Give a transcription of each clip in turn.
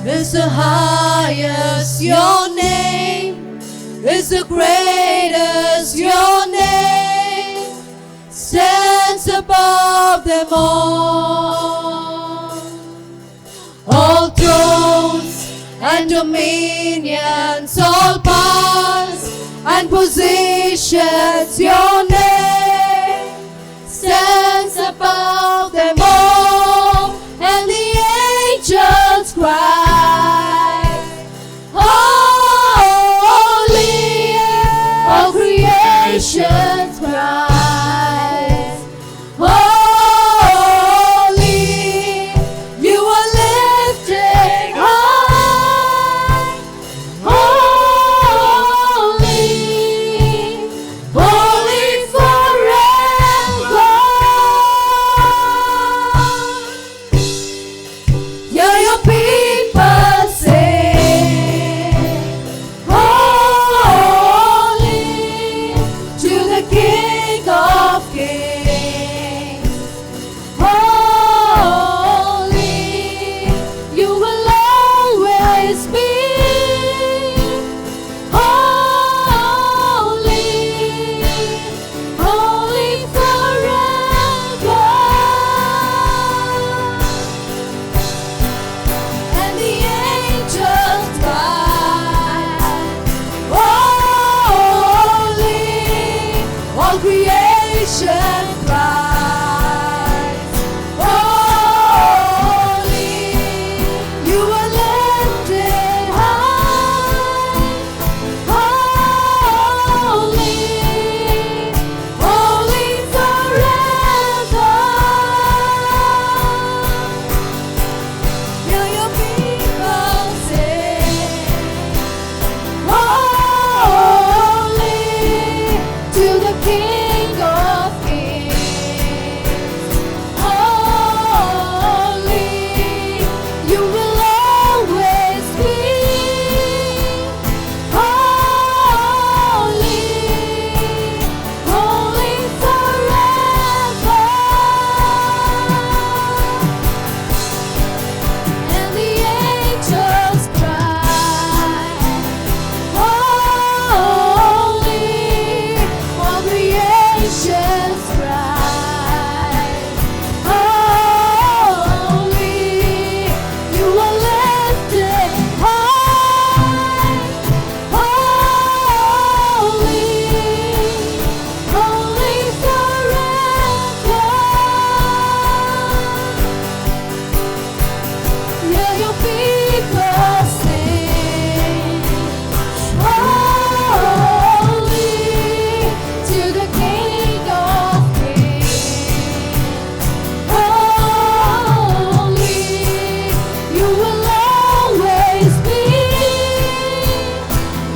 is the highest. Your name is the greatest. Your name stands above them all. All thrones and dominions, all powers and positions, your name stands above them all. And the angels cry, holy, all creation cries, holy, you are lifted high, holy, holy forever. Hear your people sing, holy to the King of Kings. Holy, you will always be. Holy, holy forever. And the angels cry, holy, all creation cries, holy, you are lifted high, holy, holy forever. Hear your people sing, holy to the King of Kings. Holy, you will always be. Holy, holy forever. And the angels cry, holy, all creations cry, holy, you are lifted high, holy, holy forever. Hear your people sing, holy to the King of Kings. Holy, you will always be.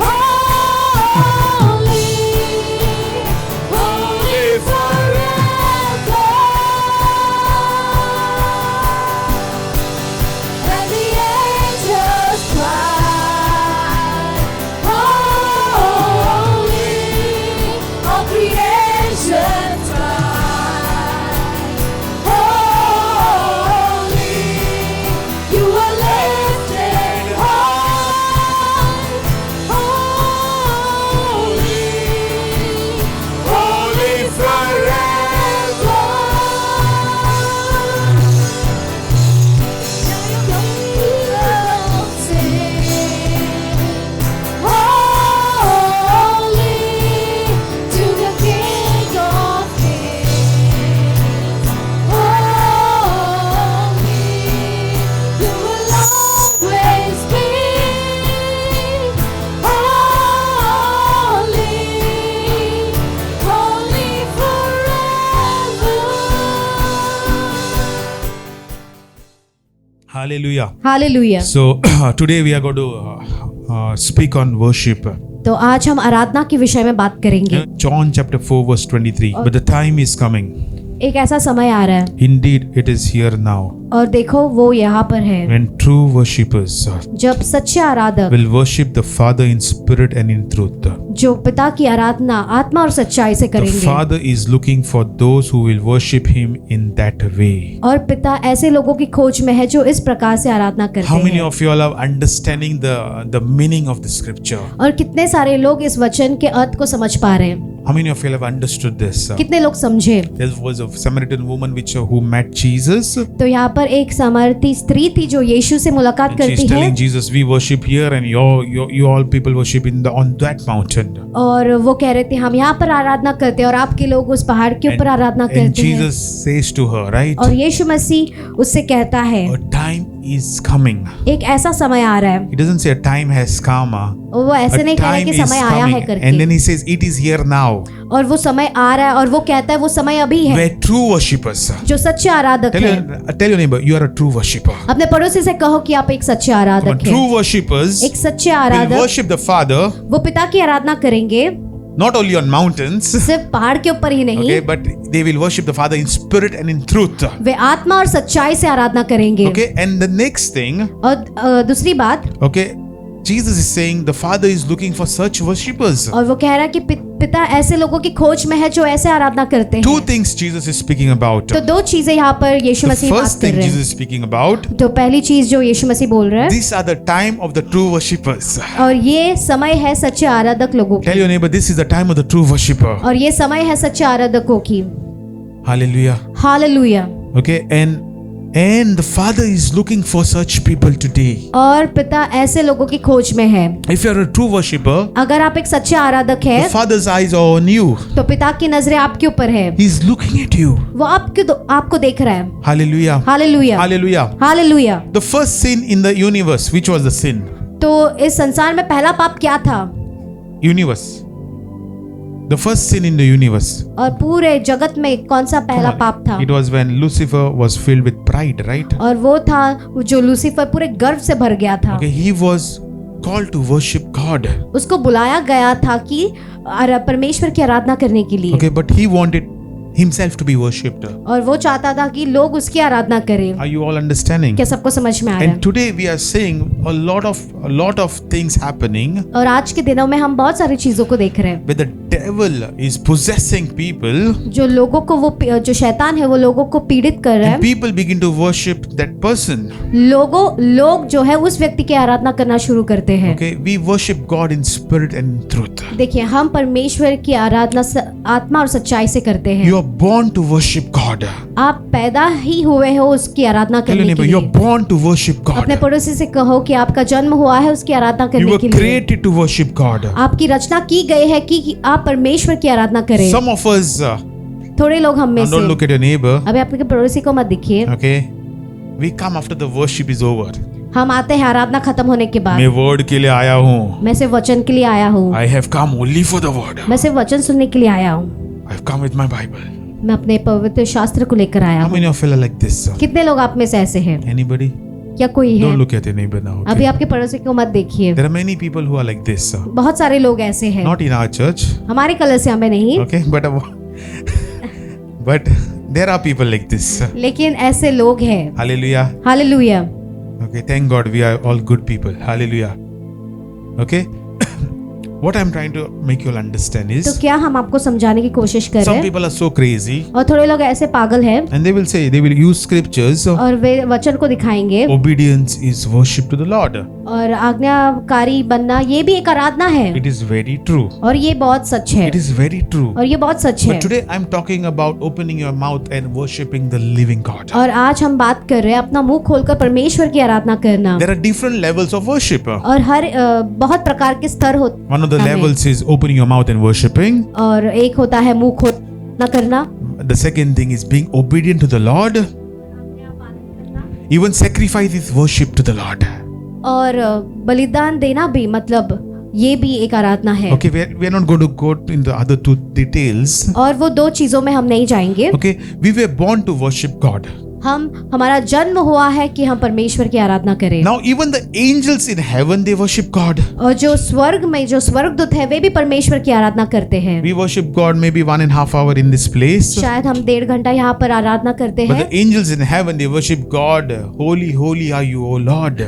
Holy, holy forever. And the angels cry, holy, all creation cry, holy, you are lifted high, holy, holy forever. Holy to the King of Kings. Holy, you will always be. Holy, holy forever. Hallelujah. Hallelujah. So today we are going to speak on worship. तो आज हम आराधना के विषय में बात करेंगे। John chapter 4 verse 23. But the time is coming. एक ऐसा समय आ रहा है, Indeed, it is here now. और देखो वो यहाँ पर है। When true worshippers जब सच्चे आराधक will worship the Father in spirit and in truth. जो पिता की आराधना आत्मा और सच्चाई से The करेंगे, Father is looking for those who will worship Him in that way. और पिता ऐसे लोगों की खोज में है जो इस प्रकार से आराधना करते How many हैं। of you all are understanding the meaning of the scripture? और कितने सारे लोग इस वचन के अर्थ को समझ पा रहे हैं? How many of you all have understood this? कितने लोग समझे? There was a Samaritan woman who met Jesus. तो यहाँ पर एक सामर्थी स्त्री थी जो यीशु से मुलाकात And she's करती है, telling Jesus, we worship here and you all people worship on that mountain. और वो कह रहे थे हम यहाँ पर आराधना करते हैं और आपके लोग उस पहाड़ के ऊपर आराधना And करते हैं। Jesus says to her, right? और यीशु मसीह उससे कहता है A time is coming. एक ऐसा समय आ रहा है। He doesn't say a time has come. वो ऐसे A नहीं कह रहा time कि is समय आया है coming. And then करके, he says, it is here now. और वो समय आ रहा है और वो कहता है वो समय अभी है। Where true worshippers. जो सच्चे आराधक है, Tell your neighbor, you are a true worshipper. अपने पड़ोसी से कहो कि आप एक सच्चे Come on, आराधक true हैं। worshippers एक सच्चे will आराधक worship the Father वो पिता की आराधना करेंगे, not only on mountains, सिर्फ पहाड़ के ऊपर ही नहीं, okay, but they will worship the Father in spirit and in truth. वे आत्मा और सच्चाई से आराधना करेंगे। Okay, and the next thing, और दूसरी बात, okay, Jesus is saying the Father is looking for such worshippers. और वो कह रहा है कि पिता ऐसे लोगों की खोज में है जो ऐसे आराधना करते Two हैं। things Jesus is speaking about. तो दो चीजें यहाँ पर यीशु The मसीह बात first कर thing रहे Jesus हैं। is speaking about, तो पहली चीज जो यीशु मसीह बोल रहे हैं, these are the time of the true worshippers. और ये समय है सच्चे आराधक लोगों Tell की, your neighbor, this is the time of the true worshipper. और ये समय है सच्चे आराधकों की। Hallelujah. Hallelujah. Okay, and the Father is looking for such people today. और पिता ऐसे लोगों की खोज में है। If you are a true worshipper, अगर आप एक सच्चे आराधक the है Father's eyes are on you. तो पिता की नजरें आपके ऊपर है, He is looking at you. वो आपको देख रहा है। Hallelujah. Hallelujah, Hallelujah. Hallelujah. The first sin in the universe, which was the sin? तो इस संसार में पहला पाप क्या था? Universe. The first sin in the universe. और पूरे जगत में कौन सा पहला पाप था? It was when Lucifer was filled with pride, right? और वो था जो लूसीफर पूरे गर्व से भर गया था। Okay, he was called to worship God. उसको बुलाया गया था कि परमेश्वर की आराधना करने के लिए, Okay, but he wanted himself to be worshipped. और वो चाहता था कि लोग उसकी आराधना करें। Are you all understanding? क्या सबको समझ में आ रहा है? And today we are seeing a lot of things happening और आज के दिनों में हम बहुत सारी चीजों को देख रहे हैं where the devil is possessing people जो लोगों को जो शैतान है वो लोगों को पीड़ित कर रहा and है। people begin to worship that person. लोग जो है उस व्यक्ति की आराधना करना शुरू करते हैं। Okay, we worship God in spirit and in truth. देखिए, हम परमेश्वर की आराधना आत्मा और सच्चाई से करते हैं। You are born to worship God. आप पैदा ही हुए हो उसकी आराधना Tell your करने के neighbor, you are लिए। born to worship अपने God. पड़ोसी से कहो कि आपका जन्म हुआ है उसकी आराधना You करने were के लिए। created to worship God. आपकी रचना की गई है कि आप परमेश्वर की आराधना करें। Some of us, थोड़े लोग हम में and don't से, look at your neighbor, अभी आपके पड़ोसी को मत दिखिए, okay? We come after the worship is over. हम आते हैं आराधना खत्म होने के बाद। मैं word के लिए आया हूँ. मैं सिर्फ वचन के लिए आया हूँ, I have come only for the word. मैं सिर्फ वचन सुनने के लिए आया हूँ, I have come with my Bible. मैं अपने पवित्र शास्त्र को लेकर आया How हूँ। many of you are like this? कितने लोग आप में से ऐसे हैं? Anybody? क्या कोई है? Don't look at your neighbor now. अभी Okay? आपके पड़ोसी को मत देखिए। There are many people who are like this. बहुत सारे लोग ऐसे हैं, Not in our church, हमारे कलीसिया में नहीं, okay? But there are people like this. लेकिन ऐसे लोग हैं। Hallelujah. Hallelujah. Okay, thank God we are all good people. Hallelujah. Okay? What I'm trying to make you all understand तो is क्या हम आपको समझाने की कोशिश कर रहे some हैं? people are so crazy और थोड़े लोग ऐसे पागल हैं and they will say, they will use scriptures. और वे वचन को दिखाएंगे, Obedience is worship to the Lord. और आज्ञाकारी बनना ये भी एक आराधना है, It is very true. और ये बहुत सच है, It is very true. और ये बहुत सच है। But today I'm talking about opening your mouth and worshiping the living God. और आज हम बात कर रहे हैं अपना मुंह खोलकर परमेश्वर की आराधना करना, There are different levels of worship. और हर बहुत प्रकार के स्तर होते One of the Amen. levels is opening your mouth and worshiping. और एक होता है मुंह खोलना करना, The second thing is being obedient to the Lord. Even sacrifice is worship to the Lord. और बलिदान देना भी, मतलब ये भी एक आराधना है। Okay, we are not going to go into other two details. और वो दो चीजों में हम नहीं जाएंगे। Okay, we were born to worship God. हमारा जन्म हुआ है कि हम परमेश्वर की आराधना करें। Now even the angels in heaven, they worship God. और जो स्वर्ग में जो स्वर्गदूत है वे भी परमेश्वर की आराधना करते हैं। We worship God maybe 1.5 hours in this place. शायद हम 1.5 घंटा यहाँ पर आराधना करते But हैं। the angels in heaven, they worship God. Holy, holy are you, O Lord.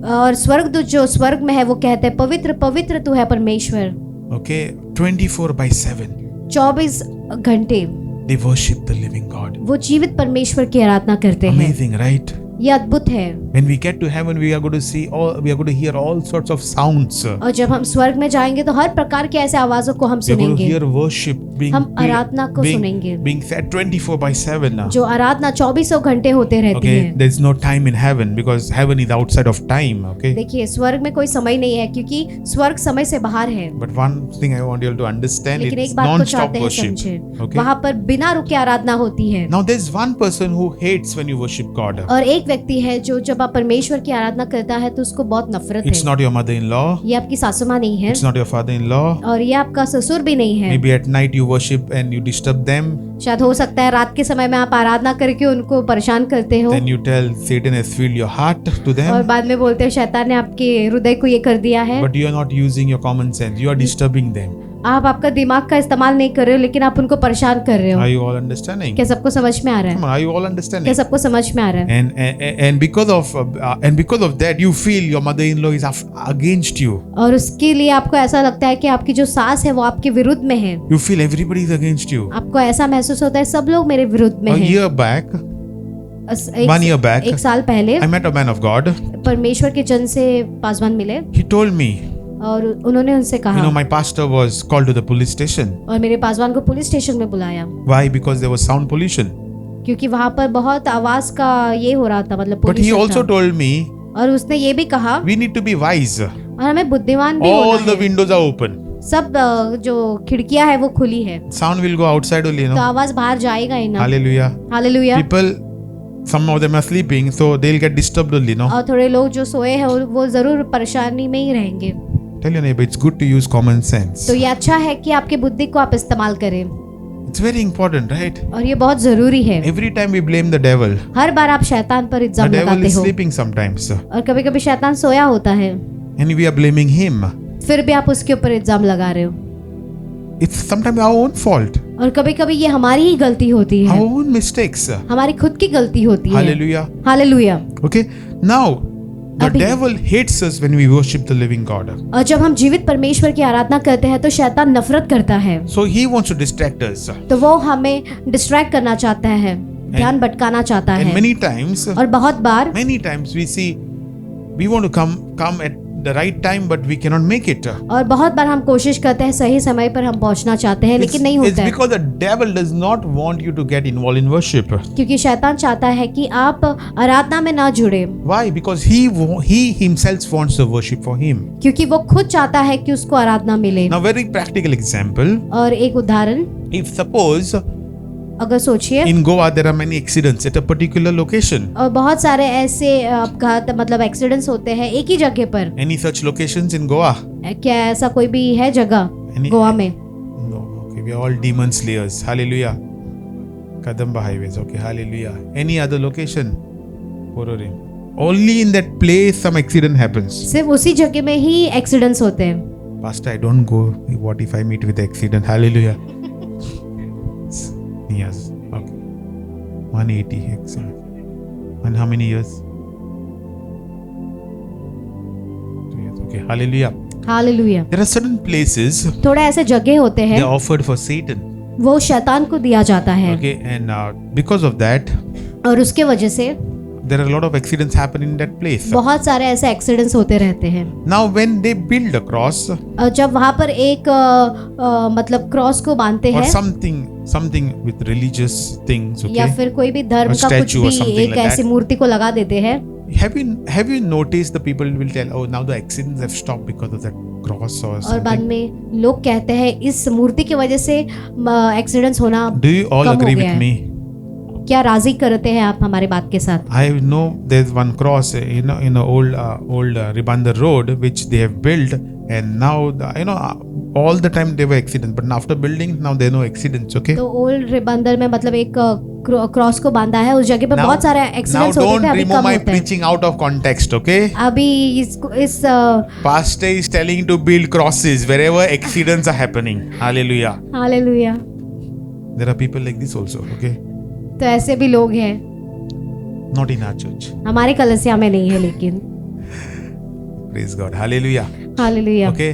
और स्वर्गदूत जो स्वर्ग में है वो कहते हैं पवित्र पवित्र तू है परमेश्वर। Okay, 24/7. 24 घंटे They worship the living God. वो जीवित परमेश्वर की आराधना करते हैं। Amazing, right? ये अद्भुत है। When we get to heaven, we are going to see we are going to hear all sorts of sounds. और जब हम स्वर्ग में जाएंगे तो हर प्रकार के ऐसे आवाजों को हम We are going to सुनेंगे। hear worship हम आराधना को सुनेंगे। being said 24/7. जो आराधना 24 घंटे होते रहती Okay, है। there's no time in heaven because heaven is outside of time. Okay, देखिए स्वर्ग में कोई समय नहीं है क्योंकि स्वर्ग समय से बाहर है। but one thing I want you all to understand, लेकिन it's एक बात को non-stop चाहते हैं worship. समझे, Okay. वहाँ पर बिना रुके आराधना होती है। Now there's one person who hates when you worship God. और एक व्यक्ति है जो जब आप परमेश्वर की आराधना करता है तो उसको बहुत नफरत It's है। not your mother-in-law. ये आपकी सासू माँ नहीं है It's not your father-in-law. और ये आपका ससुर भी नहीं है। Maybe at night you worship and you disturb them. शायद हो सकता है रात के समय में आप आराधना करके उनको परेशान करते हो Then you tell Satan has filled your heart to और them. बाद में बोलते हो शैतान ने आपके हृदय को ये कर दिया है। But you are not using your common sense. You are disturbing them. आप आपका दिमाग का इस्तेमाल नहीं कर रहे हो लेकिन आप उनको परेशान कर रहे हो। Are you all understanding? क्या सबको समझ में आ रहा Come है? on, are you all क्या understanding? सबको समझ में आ रहा है? And because of that, you feel your mother-in-law is against you. और उसके लिए आपको ऐसा लगता है कि आपकी जो सास है वो आपके विरुद्ध में है। You feel everybody is against you. आपको ऐसा महसूस होता है सब लोग मेरे विरुद्ध में A हैं। year back, एक, 1 year back, एक साल पहले I met a man of God. परमेश्वर के जन से पासवान मिले He told me, और उन्होंने उनसे you कहा know, my pastor was called to the police station. और मेरे पासवान को पुलिस स्टेशन में बुलाया Why? Because there was sound pollution. क्योंकि वहाँ पर बहुत आवाज का ये हो रहा था, मतलब But he pollution also था। told me, और उसने ये भी कहा we need to be wise. और हमें बुद्धिमान भी All होना the है। windows are open. सब जो खिड़कियां है वो खुली है Sound will go outside only, you तो know. आवाज बाहर जाएगा ही ना। Hallelujah. Hallelujah. People, some of them are sleeping, so they'll get disturbed only, no. और थोड़े लोग जो सोए हैं वो जरूर परेशानी में ही रहेंगे। Tell your neighbor, it's good to use common sense. तो ये अच्छा है कि आपकी बुद्धि को आप इस्तेमाल करें It's very important, right? और ये बहुत जरूरी है। Every time we blame the devil. हर बार आप शैतान पर The इल्जाम devil लगाते is हो sleeping sometimes, और कभी कभी शैतान सोया होता है and we are blaming him. फिर भी आप उसके ऊपर इल्जाम लगा रहे हो It's sometimes our own fault, और कभी कभी ये हमारी ही गलती होती है, our own mistakes. हमारी खुद की गलती होती है। Hallelujah. Hallelujah. Okay. Now, the अभी- devil hates us when we worship the living God. और जब हम जीवित परमेश्वर की आराधना करते हैं तो शैतान नफरत करता है, So he wants to distract us. तो वो हमें डिस्ट्रैक्ट करना चाहता है, ध्यान भटकाना चाहता And है। many times और बहुत बार we see we want to come at the right time, but we cannot make it. और बहुत बार हम कोशिश करते हैं सही समय पर हम पहुंचना चाहते हैं लेकिन नहीं It's होता है, because the devil does not want you to get involved in worship. क्योंकि शैतान चाहता है कि आप आराधना में ना जुड़े, Why? Because he himself wants the worship for him. क्योंकि वो खुद चाहता है कि उसको आराधना मिले। Now, very practical example. और एक उदाहरण, If suppose अगर सोचिए in Goa there are many accidents at a particular location. और बहुत सारे ऐसे अपघात मतलब एक्सीडेंट्स होते हैं एक ही जगह पर, Any such locations in Goa? क्या ऐसा कोई भी है जगह Any- गोवा में? No. Okay, we are all demon slayers. Hallelujah. Kadamba highways. Okay, hallelujah. Any other location? Pororim. Only in that place some accident happens. सिर्फ उसी जगह में ही एक्सीडेंट्स होते हैं। Pastor, I don't go. What if I meet with accident? Hallelujah. Yes. Okay. 180 accident. And how many years? 2 years. Okay. Hallelujah. Hallelujah. There are certain places थोड़ा ऐसे जगह होते they हैं are offered for Satan. वो शैतान को दिया जाता है Okay. And because of that, और उसके वजह से there are a lot of accidents happen in that place. बहुत सारे ऐसे एक्सीडेंट्स होते रहते हैं। Now, when they build a cross और जब वहाँ पर एक मतलब क्रॉस को बांधते or हैं something with religious things, या okay? फिर कोई भी धर्म Or का कुछ statue or भी something एक like ऐसी that. मूर्ति को लगा देते हैं। Have you noticed the people will tell, oh, now the accidents have stopped because of that cross or और बाद something? में लोग कहते हैं इस मूर्ति की वजह से एक्सीडेंट्स होना Do you all कम हो agree गया with है। me? क्या राजी करते हैं आप हमारे बात के साथ? I know there's one cross in a old Ribandar road which they have built, and now all the time there were accidents, but after building now there are no accidents. Okay. तो old Ribandar में मतलब एक cross को बांधा है, उस जगह पे बहुत सारे now एक्सीडेंट्स होते don't थे, अभी remove कम my होते हैं। preaching out of context, okay? अभी इस Pastor is telling to build crosses wherever accidents are happening. Hallelujah. Hallelujah, There are people like this also, okay? तो ऐसे भी लोग हैं, Not in our church. हमारे कलीसिया में नहीं है, लेकिन Praise God. Hallelujah. Hallelujah. Okay.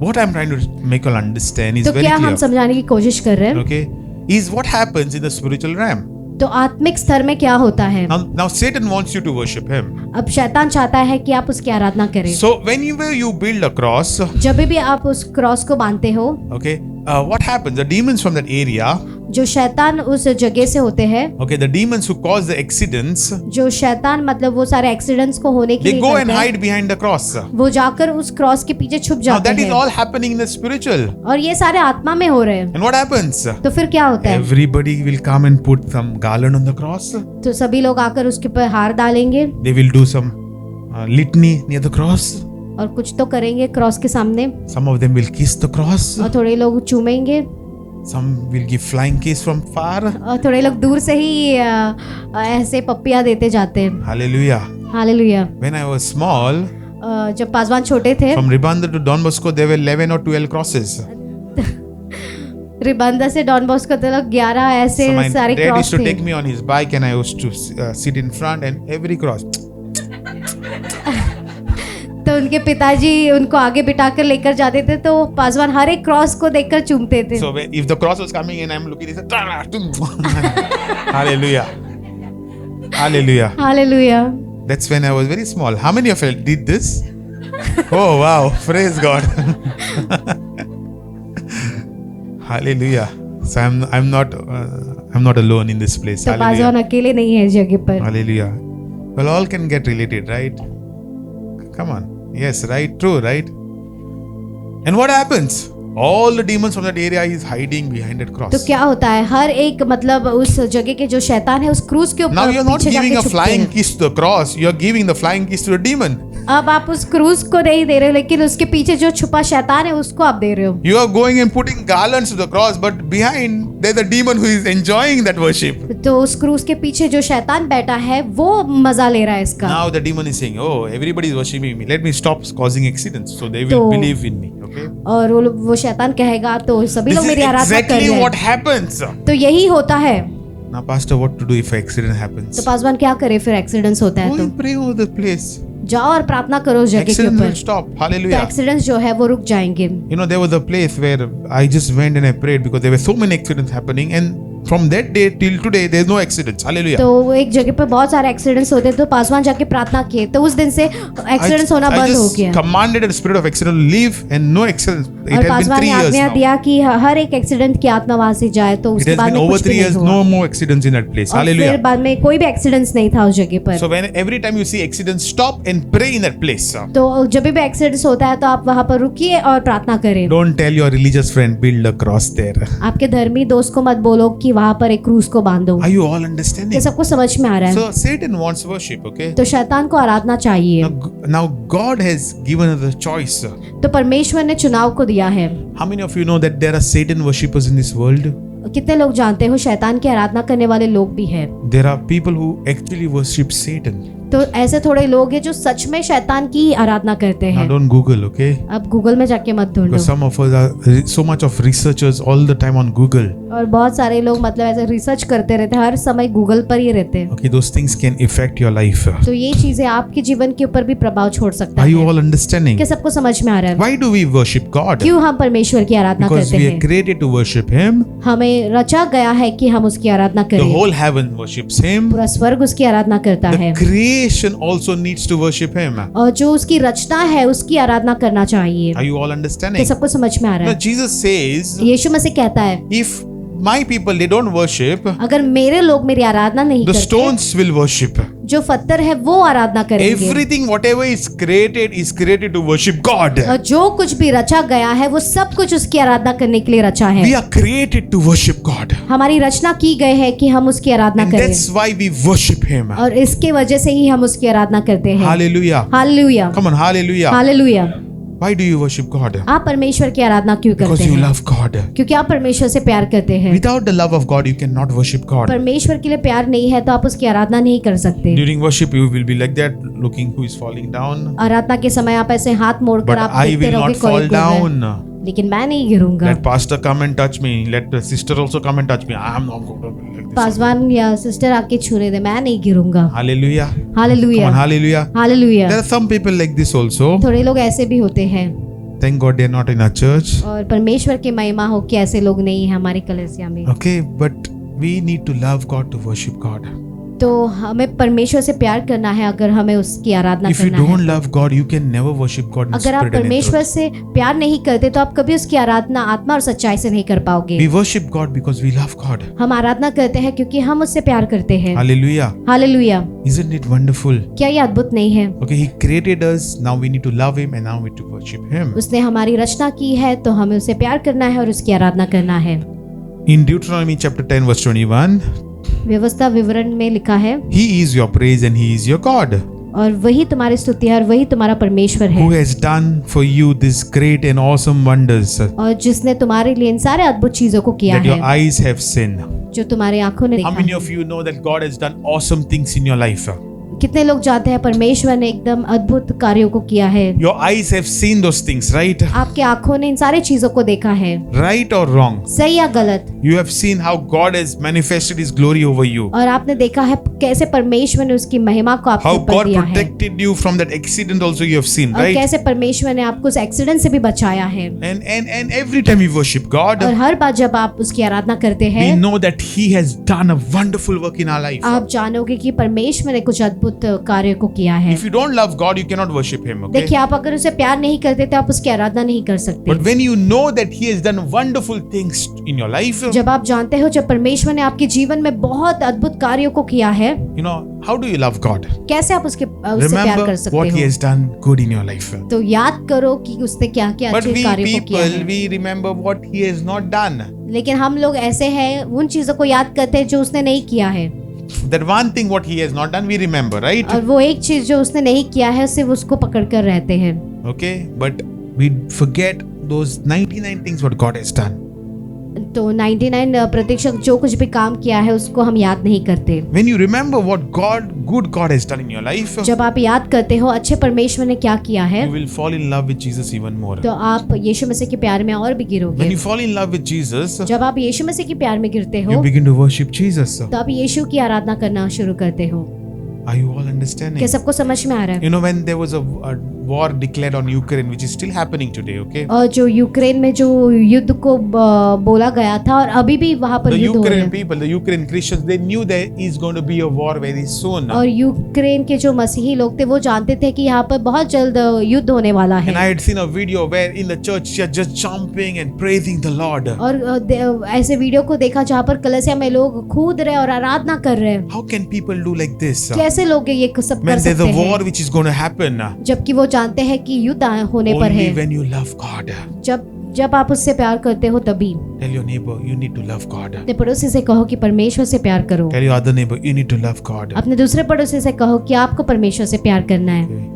What I'm trying to make you understand is तो very क्या हम clear. समझाने की कोशिश कर रहे हैं, Okay. Is what happens in the spiritual realm. तो आत्मिक स्तर में क्या होता है। Now Satan wants you to worship him. अब शैतान चाहता है कि आप उसकी आराधना करें। So whenever you build a cross, जब भी आप उस क्रॉस को बांधते हो, okay, what happens? The demons from that area, जो शैतान उस जगह से होते हैं, okay, the demons who cause the accidents, जो शैतान मतलब वो सारे एक्सीडेंट्स को होने के they लिए go and करते हैं, hide behind the cross. वो जाकर उस क्रॉस के पीछे छुप Now जाते that is हैं, all happening in the spiritual. और ये सारे आत्मा में हो रहे हैं। And what happens? तो फिर क्या होता है, Everybody will come and put some garland on the cross. तो सभी लोग आकर उसके ऊपर हार डालेंगे They will do some litany near the cross. और कुछ तो करेंगे क्रॉस के सामने, Some of them will kiss the cross. और थोड़े लोग चूमेंगे, Some will give flying kiss from far. और थोड़े लोग दूर से ही ऐसे पप्पियां देते जाते हैं। Hallelujah. Hallelujah. When I was small, जब पासवान छोटे थे, from Ribanda to Don Bosco, there were 11 or 12 crosses. रिबंदा से डॉन बॉस्को तक 11 ऐसे So my सारे dad क्रॉस used to थे। take me on his bike and I used to sit in front and every cross. तो उनके पिताजी उनको आगे बिठा कर लेकर जाते थे, तो पासवान हर एक क्रॉस को देखकर चूमते थे। So if the cross was coming and I'm looking, he said, Hallelujah. Hallelujah. Hallelujah. That's when I was very small. How many of you did this? Oh wow, praise God. Hallelujah. So I'm not alone in this place. तो Paswan Hallelujah. अकेले नहीं है इस जगह पर। Hallelujah. Well, all can get related, right? Come on. Yes, right, true, right? And what happens? All the demons from that area is hiding behind that cross. तो क्या होता है, हर एक मतलब उस जगह के जो शैतान है उस क्रूज के Now ऊपर you're not पीछे giving जाके a छुपते flying हैं। kiss to the cross, you're giving the flying kiss to the demon. अब आप उस क्रूज को नहीं दे रहे हो, लेकिन उसके पीछे जो छुपा शैतान है उसको आप दे रहे हो। You are going and putting garlands to the cross, but behind there's a demon who is enjoying that worship. तो उस क्रूज के पीछे जो शैतान बैठा है वो मजा ले रहा है इसका। Now the demon is saying, "Oh, everybody is worshiping me. Let me stop causing accidents, so they will तो- believe in me." Okay. और वो शैतान कहेगा तो सभी This लोग is मेरी आराधना कर exactly रहे what हैं। happens. तो यही होता है। Now, Pastor, what to do if an accident तो happens? पासवान क्या करे फिर एक्सीडेंट्स होता है Go तो and pray over the place. जाओ और प्रार्थना करो उस जगह के Accident will ऊपर, stop. तो Hallelujah. एक्सीडेंट्स जो है वो रुक जाएंगे। You know, there was a place where I just went and I prayed because there were so many accidents happening, and from that day till today, there's no accidents. Hallelujah. तो वो एक जगह पे बहुत सारे एक्सीडेंट्स होते, तो पासवान जाके प्रार्थना किए, तो उस दिन से एक्सीडेंट्स होना I बंद हो just गया। commanded the spirit of accident to leave and no accidents. It और has been पासवान 3 ने years आज्ञा now. दिया कि हर एक एक्सीडेंट की आत्मा वहां से जाए, तो It उसके has बाद been में over कुछ 3 भी years, नहीं no हुआ। more accidents in that place. और फिर Hallelujah. बाद में कोई भी एक्सीडेंट्स नहीं था उस जगह पर। So when every time you see accidents, stop and pray in that place. तो जब भी एक्सीडेंट्स होता है तो आप वहां पर रुकिए और प्रार्थना करें। Don't tell your religious friend build a cross there. आपके धर्मी दोस्त को मत बोलो कि वहां पर एक क्रूज को बांधो। Are you all ये understanding? सबको समझ में आ रहा है। So Satan wants worship, okay? तो शैतान को आराधना चाहिए। Now God has given us a choice. तो परमेश्वर ने चुनाव को दिया है। How many of you know that there are Satan worshippers in this world? कितने लोग जानते हो शैतान की आराधना करने वाले लोग भी हैं। There are people who actually worship Satan. तो ऐसे थोड़े लोग हैं जो सच में शैतान की आराधना करते Now हैं। don't Google, okay? अब गूगल में जाके मत ढूंढो। Because some of us are so much of researchers all the time on Google. और बहुत सारे लोग मतलब ऐसे रिसर्च करते रहते हैं, हर समय गूगल पर ही रहते हैं। Okay, those things can affect your life. तो ये चीजें आपके जीवन के ऊपर भी प्रभाव छोड़ सकता Are you है। all understanding? क्या सबको समझ में आ रहा है? Why do we worship God? क्यों हम परमेश्वर की आराधना Because करते we are हैं? created to worship Him. हमें रचा गया है कि हम उसकी आराधना The करें। whole heaven worships Him. पूरा स्वर्ग उसकी आराधना करता The है, creation also needs to worship Him. और जो उसकी रचना है उसकी आराधना करना चाहिए। Are you all क्या understanding? सबको समझ में आ रहा Now है? Jesus says, यीशु मसीह कहता है, if my people they don't worship, अगर मेरे लोग मेरी आराधना नहीं the करते, stones will worship. जो पत्थर है वो आराधना करेंगे। Everything, whatever is created to worship God. और जो कुछ भी रचा गया है वो सब कुछ उसकी आराधना करने के लिए रचा है। We are created to worship God. हमारी रचना की गई है कि हम उसकी आराधना And करें, that's why we worship Him. और इसके वजह से ही हम उसकी आराधना करते हैं। Hallelujah. Hallelujah, Come on, hallelujah. Hallelujah. Why do you worship God? आप परमेश्वर की आराधना क्यों Because करते you हैं? love God. क्योंकि आप परमेश्वर से प्यार करते हैं। Without the love of God, you cannot worship God. परमेश्वर के लिए प्यार नहीं है तो आप उसकी आराधना नहीं कर सकते। During worship, you will be like that, looking who is falling down. आराधना के समय आप ऐसे हाथ मोड़कर But आप I देखते will रहोगे not कोई fall गिर रहा है। down. लेकिन मैं नहीं गिरूंगा। Let pastor come and touch me. Let the sister also come and touch me. I am not going to be like this. Paswan या सिस्टर आके छूने दे, मैं नहीं गिरूंगा। Hallelujah. Come hallelujah on, hallelujah. Hallelujah. There are some people like this also. थोड़े लोग ऐसे भी होते हैं Thank God they are not in our church. और परमेश्वर की महिमा हो कि ऐसे लोग नहीं है हमारी कलीसिया में। Okay, but we need to love God to worship God. तो हमें परमेश्वर से प्यार करना है अगर हमें उसकी आराधना If you करना don't है। love God, you can never worship God in अगर आप spirit and in परमेश्वर truth. से प्यार नहीं करते तो आप कभी उसकी आराधना आत्मा और सच्चाई से नहीं कर पाओगे। We worship God because we love God. हम आराधना करते हैं क्योंकि हम उससे प्यार करते हैं। Hallelujah. Hallelujah. Isn't it wonderful? क्या ये अद्भुत नहीं है? Okay, He created us. Now we need to love Him and now we need to worship Him. उसने हमारी रचना की है तो हमें उसे प्यार करना है और उसकी आराधना करना है। In Deuteronomy chapter 10 verse 21, व्यवस्था विवरण में लिखा है, He is your praise and He is your God, और वही तुम्हारी स्तुति है और वही तुम्हारा परमेश्वर who है, has done for you this great and awesome wonders और जिसने तुम्हारे लिए इन सारे अद्भुत चीजों को किया that your है eyes have seen. जो तुम्हारी आंखों ने How देखा many है। of you know that God has done awesome things in your life? कितने लोग जानते हैं परमेश्वर ने एकदम अद्भुत कार्यों को किया है। Your eyes have seen those things, right? आपके आंखों ने इन सारी चीजों को देखा है, Right or wrong? सही या गलत। You have seen how God has manifested His glory over you. और आपने देखा है कैसे परमेश्वर ने उसकी महिमा को आपके How ऊपर God दिया है, protected you from that accident also you have seen, और right? कैसे परमेश्वर ने आपको उस एक्सीडेंट से भी बचाया है। And every time we worship God, और हर बार जब आप उसकी आराधना करते we हैं know that He has done a wonderful work in our life. आप जानोगे कि परमेश्वर ने कुछ अद्भुत कार्य को किया है। If you don't love God, you cannot worship Him, okay? देखिए, आप अगर उसे प्यार नहीं करते तो आप उसकी आराधना नहीं कर सकते। But when you know that He has done wonderful things in your life, जब आप जानते हो जब परमेश्वर ने आपके जीवन में बहुत अद्भुत कार्यों को किया है, you know, how do you love God? कैसे आप उससे प्यार Remember कर सकते what He हो? has done good in your life. तो याद करो कि उसने क्या क्या But अच्छे we कार्यों को किया people, है। we remember what He has not done. लेकिन हम लोग ऐसे हैं, उन चीजों को याद करते हैं जो उसने नहीं किया है, That one thing what He has not done, we remember, right? और वो एक चीज जो उसने नहीं किया है सिर्फ उसको पकड़ कर रहते हैं। Okay, but we forget those 99 things what God has done. तो 99% जो कुछ भी काम किया है उसको हम याद नहीं करते। When you remember what good God has done in your life, जब आप याद करते हो अच्छे परमेश्वर ने क्या किया है, you will fall in love with Jesus even more. तो आप यीशु मसीह के प्यार में और भी When गिरोगे। you fall in love with Jesus, जब आप यीशु मसीह के प्यार में गिरते you हो begin to worship Jesus. तो आप यीशु की आराधना करना शुरू करते हो। Are you all understanding? क्या सबको समझ में आ रहा है? You know, when there was a war declared on Ukraine, which is still happening today, okay? और जो यूक्रेन में जो युद्ध को बोला गया था और अभी भी वहां पर The युद्ध हो रहे Ukrainian हैं, people, the Ukrainian Christians, they knew there is going to be a war very soon. और यूक्रेन के जो मसीही लोग थे वो जानते थे कि यहाँ पर बहुत जल्द युद्ध होने वाला And I है। had seen a video where in the church they are just jumping and praising the Lord. और ऐसे वीडियो को देखा जहाँ पर कलीसिया में लोग कूद रहे और आराधना कर रहे हैं। How can people do like this? कैसे लोग ये सब कर When there's सकते a war हैं which is going to happen, जबकि वो जानते हैं कि युद्ध होने पर only है। when you love God. जब आप उससे प्यार करते हो तभी। Tell your neighbor, you need to love God. अपने पड़ोसी से कहो कि परमेश्वर से प्यार करो। Tell your other neighbor, you need to love God. अपने दूसरे पड़ोसी से कहो कि आपको परमेश्वर से प्यार करना है। Okay.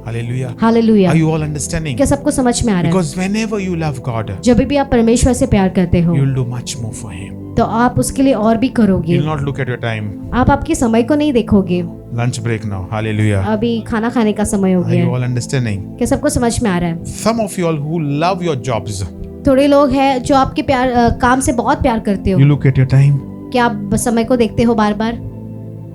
Hallelujah. Hallelujah. Are you all understanding? क्या सबको समझ में आ रहा है? Because whenever you love God, जब भी आप परमेश्वर से प्यार करते हो you will do much more for Him. तो आप उसके लिए और भी करोगे। You will not look at your time. आप आपके समय को नहीं देखोगे। Lunch break now. Hallelujah. अभी खाना खाने का समय हो Are गया you है। all understanding? क्या सबको समझ में आ रहा है? Some of you all who love your jobs, थोड़े लोग हैं जो आपके काम से बहुत प्यार करते you हो। look at your time. क्या आप समय को देखते हो बार बार?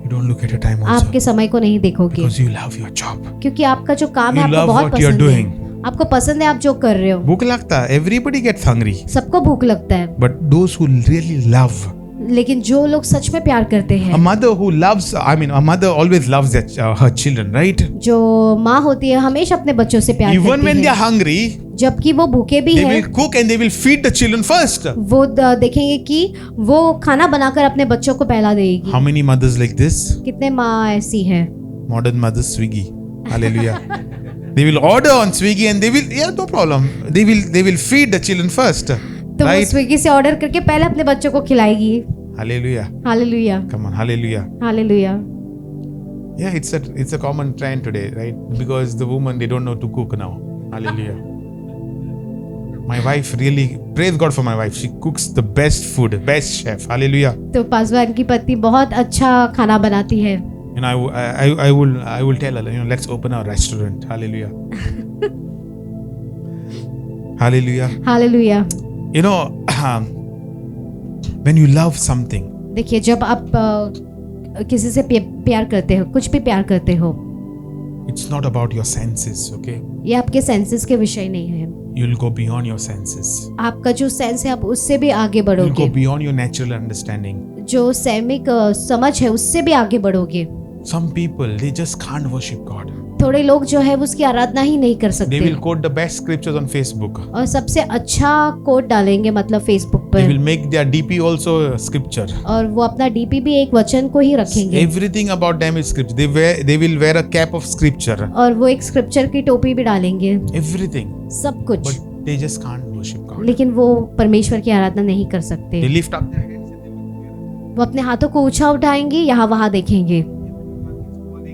You don't look at your time also. आपके समय को नहीं देखोगे Because you love your job. क्योंकि आपका जो काम है You आपको love बहुत what you are पसंद है। doing. आपको पसंद है आप जो कर रहे हो। भूख लगता है. Everybody gets hungry. सबको भूख लगता है, But those who really love, लेकिन जो लोग सच में प्यार करते a हैं, mother who loves, a mother always loves her children, right? जो माँ होती है हमेशा अपने बच्चों से प्यार Even when करती they are है। hungry, जबकि वो भूखे भी they हैं, will cook and they will feed the children first. वो देखेंगे कि वो खाना बनाकर अपने बच्चों को पहला देगी। How many mothers like this? कितने माँ ऐसी हैं? Modern mothers, Swiggy. Hallelujah. They will order on Swiggy and they will, yeah, no problem. They will feed the children first. तो वो Right? स्विगी से ऑर्डर करके पहले अपने बच्चों को खिलाएगी। Hallelujah. Hallelujah, Come on, hallelujah. Hallelujah. Yeah, it's a common trend today, right? Because the women, they don't know to cook now. Hallelujah. My wife really, praise God for my wife. She cooks the best food, best chef. Hallelujah. तो पासवान की पत्नी बहुत अच्छा खाना बनाती है. And I will tell her, let's open a restaurant. Hallelujah. Hallelujah. Hallelujah. When you love something, देखिए जब आप किसी से प्यार करते हो, कुछ भी प्यार करते हो, it's not about your senses, okay? ये आपके सेंसेस के विषय नहीं है. You'll go beyond your senses. आपका जो सेंस है आप उससे भी आगे You'll go बढ़ोगे. beyond your natural understanding. जो सैमिक समझ है उससे भी आगे बढ़ोगे. Some people, they just can't worship God. थोड़े लोग जो है वो उसकी आराधना ही नहीं कर They सकते will quote the best scriptures on Facebook. और सबसे अच्छा कोड डालेंगे मतलब फेसबुक They पर, will make their DP also a scripture. और वो अपना डीपी भी एक वचन को ही रखेंगे Everything about them is scripture. They will wear a cap of scripture. और वो एक स्क्रिप्चर की टोपी भी डालेंगे, Everything. सब कुछ. But they just can't worship God. लेकिन वो परमेश्वर की आराधना नहीं कर सकते. They lift up their hands and they look वो अपने हाथों को ऊंचा उठाएंगे, यहाँ वहाँ देखेंगे.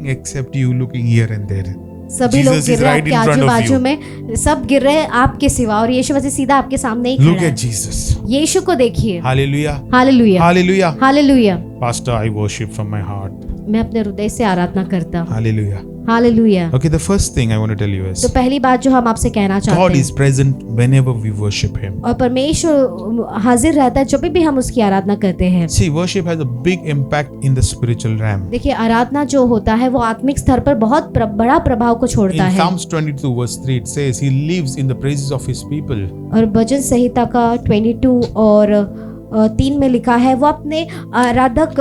here. Except you looking here and there. सभी लोग Jesus गिर is रहे हैं right आपके in front आजू of बाजू you. में, सब गिर रहे हैं आपके सिवा, और यीशु मसीह सीधा आपके सामने ही Look खड़ा at है. Jesus. यीशु को देखिए. Hallelujah. Hallelujah. Hallelujah. Hallelujah. Pastor, I worship from my heart. मैं अपने हृदय से आराधना करता हूँ. Hallelujah. Hallelujah. Okay, the first thing I want to tell you is तो पहली बात जो हम आपसे कहना God चाहते is हैं, present whenever we worship Him. और परमेश्वर हाजिर रहता है जब भी हम उसकी आराधना करते हैं. See, worship has a big impact in the spiritual realm. देखिए आराधना जो होता है वो आत्मिक स्तर पर बहुत बड़ा प्रभाव को छोड़ता In है. Psalms 22 verse 3 it says He lives in the praises of His people. और भजन संहिता का 22 और 3 में लिखा है वो अपने आराधक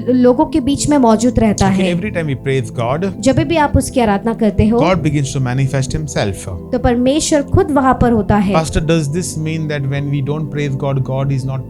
लोगों के बीच में मौजूद रहता Okay, है. every time we praise God, जब भी आप उसकी आराधना करते हो God begins to manifest Himself. तो परमेश्वर खुद वहां पर होता है. Pastor, does this mean that when we don't praise God, God is not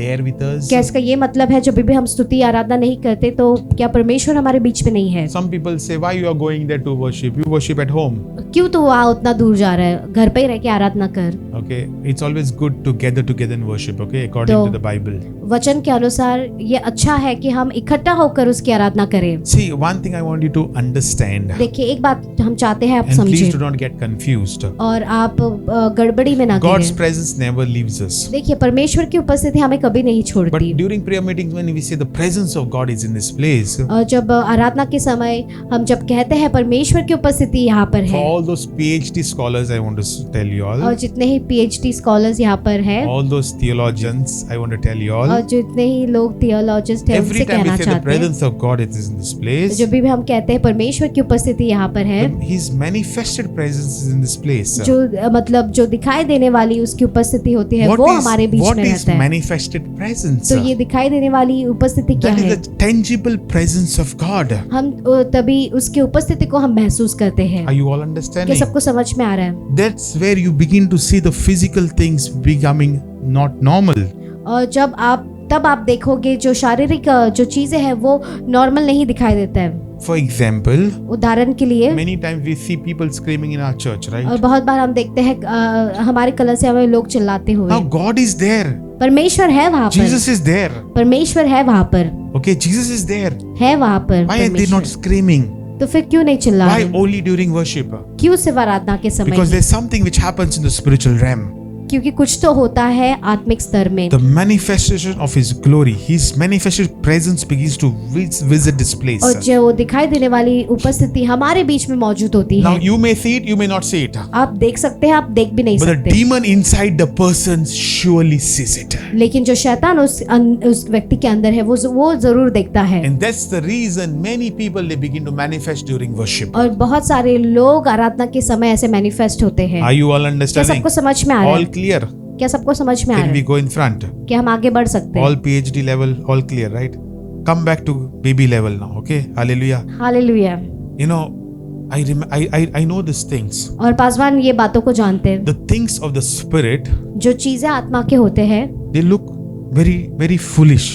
there with us? क्या इसका ये मतलब है जब भी हम स्तुति आराधना नहीं करते तो क्या परमेश्वर हमारे बीच में नहीं है? Some people say, why you are going there to worship? You worship at home. क्यों तो वहाँ उतना दूर जा रहा है, घर पे ही रह के आराधना कर. Okay, it's always good to gather together and worship. Okay, according तो to the Bible. वचन के अनुसार ये अच्छा है कि हम इकट्ठा होकर उसकी आराधना करें. See, one thing I want you to understand, देखिए एक बात हम चाहते हैं आप and please समझें do not get confused. और आप गड़बड़ी में ना God's गिरें. presence never leaves us. देखिए परमेश्वर की उपस्थिति हमें कभी नहीं But छोड़ती. during prayer meetings, when we say the presence of God is in this place, और जब आराधना के समय हम जब कहते हैं परमेश्वर की उपस्थिति यहाँ पर for है, all those PhD scholars, I want to tell you और all, जितने ही PhD स्कॉलर्स यहाँ पर है, all those theologians, I want to tell you और all, जितने ही लोग थियोलॉजिस्ट हैं उनसे every time we कहना say the चाहते हैं, presence of God is in this place, जब भी हम कहते हैं परमेश्वर की उपस्थिति यहाँ पर है, His manifested presence is in this place. जो मतलब जो दिखाई देने वाली उसकी उपस्थिति होती है वो हमारे बीच What में is रहता है. manifested presence? तो ये दिखाई देने वाली उपस्थिति क्या That is है? the tangible presence of God. हम तभी उसकी उपस्थिति को हम महसूस करते हैं. Are you all क्या understanding? सबको समझ में आ रहा है? That's where you begin to see the physical things becoming not normal. और जब तब आप देखोगे जो शारीरिक जो चीजें हैं वो नॉर्मल नहीं दिखाई देता है. For example, उदाहरण के लिए, many times we see people screaming in our church, और right? बहुत बार हम देखते हैं हमारे कलीसिया हमें लोग चिल्लाते हुए. Now God is there. परमेश्वर है वहाँ पर. Jesus is there. परमेश्वर है वहाँ पर. Okay, Jesus is there. है वहाँ पर. Why are they परमेश्वर. not screaming? तो फिर क्यों नहीं चिल्ला Why रहे? only during worship? क्यों सिर्फ आराधना के समय? Because there's something which happens in the spiritual realm. क्योंकि कुछ तो होता है आत्मिक स्तर में. The manifestation of His glory, His manifested presence begins to visit this place. और जो दिखाई देने वाली उपस्थिति हमारे बीच में मौजूद होती Now है. you may see it, you may not see it. आप देख सकते हैं, आप देख भी नहीं But the सकते. demon inside the person surely sees it. लेकिन जो शैतान उस व्यक्ति के अंदर है वो जरूर देखता है. And that's the reason many people they begin to manifest during worship. और बहुत सारे लोग आराधना के समय ऐसे मैनिफेस्ट होते हैं. Are you all क्या understanding? सबको समझ में आ रहा All है? clear? क्या सबको समझ में आ Can रहा we है? go in front? क्या हम आगे बढ़ सकते हैं? All PhD level, all clear, right? Come back to baby level now, okay? Hallelujah. Hallelujah. You know, I know these things. और पासवान ये बातों को जानते हैं. The things of the spirit, जो चीजें आत्मा के होते हैं they look very, very foolish.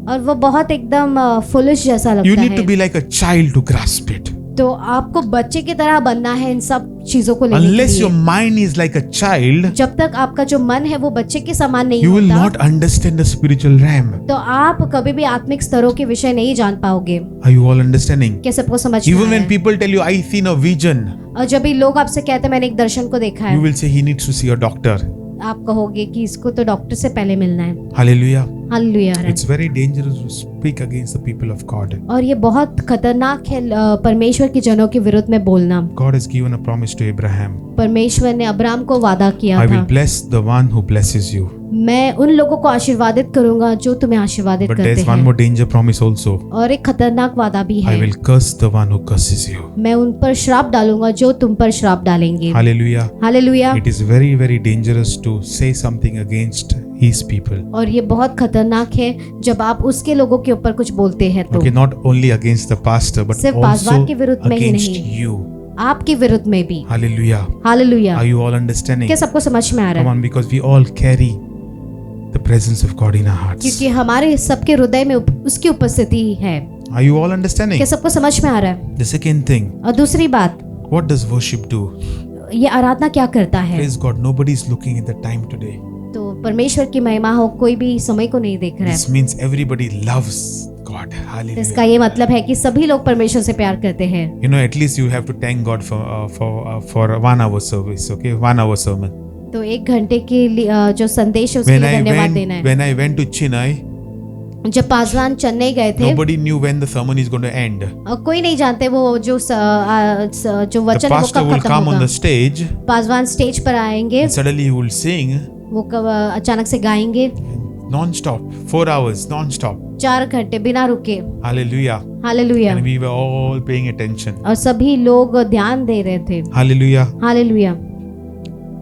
और वो बहुत एकदम फुलिश जैसा You लगता need to है. be like a child to grasp it. तो आपको बच्चे की तरह बनना है इन सब चीजों को लेने के Unless your लिए. mind is like a child, जब तक आपका जो मन है वो बच्चे के समान नहीं you will होता, not understand the spiritual realm. तो आप कभी भी आत्मिक स्तरों के विषय नहीं जान पाओगे. Are you all understanding? क्या सबको समझ में आ Even रहा when है? people tell you, I seen a vision, और जब भी लोग आपसे कहते हैं मैंने एक दर्शन को देखा you है, will say he needs to see a doctor. आप कहोगे कि इसको तो डॉक्टर से पहले मिलना है। Hallelujah. Hallelujah. It's very dangerous to speak against the people of God. और ये बहुत खतरनाक है परमेश्वर के जनों के विरुद्ध में बोलना। God has given a promise to Abraham. परमेश्वर ने अब्राहम को वादा किया I था, will bless the one who blesses you. मैं उन लोगों को आशीर्वादित करूंगा जो तुम्हें आशीर्वादित But करते there's one हैं। more danger promise also. और एक खतरनाक वादा भी I है, will curse the one who curses you. मैं उन पर श्राप डालूंगा जो तुम पर श्राप डालेंगे। Hallelujah. Hallelujah. It is very, very dangerous to say something against his people. और ये बहुत खतरनाक है जब आप उसके लोगों के ऊपर कुछ बोलते हैं तो। Okay, not only against the pastor, but सिर्फ also पासवान के विरुद्ध में ही against नहीं, you. आपके विरुद्ध में भी। Hallelujah. Hallelujah. Are you all understanding? क्या सबको समझ में आ रहा Come है? on, because we all carry the presence of God in our hearts. क्योंकि हमारे सबके हृदय में उसकी उपस्थिति है। Are you all understanding? क्या सबको समझ में आ रहा है? The second thing, और दूसरी बात, what does worship do? ये आराधना क्या करता है? Praise God, nobody is looking at the time today. तो परमेश्वर की महिमा हो, कोई भी समय को नहीं देख रहा This है। means everybody loves God. इसका Hallelujah. ये मतलब है कि सभी लोग परमेश्वर से प्यार करते हैं। You know, at least you have to thank God for 1 hour service. Okay, 1 hour sermon. तो 1 घंटे के लिए जो संदेश है उसके लिए धन्यवाद देना है। When I went to Chennai, जब पासवान चेन्नई गए थे, nobody knew when the sermon is going to end. कोई नहीं जानते वो जो जो The वचन है वो pastor कब will खत्म come on होगा। the stage पासवान स्टेज पर आएंगे, and suddenly he will sing वो कब अचानक से गाएंगे non-stop, 4 hours non-stop. 4 घंटे बिना रुके। Hallelujah. Hallelujah. And we were all paying attention. और सभी लोग ध्यान दे रहे थे। Hallelujah. Hallelujah.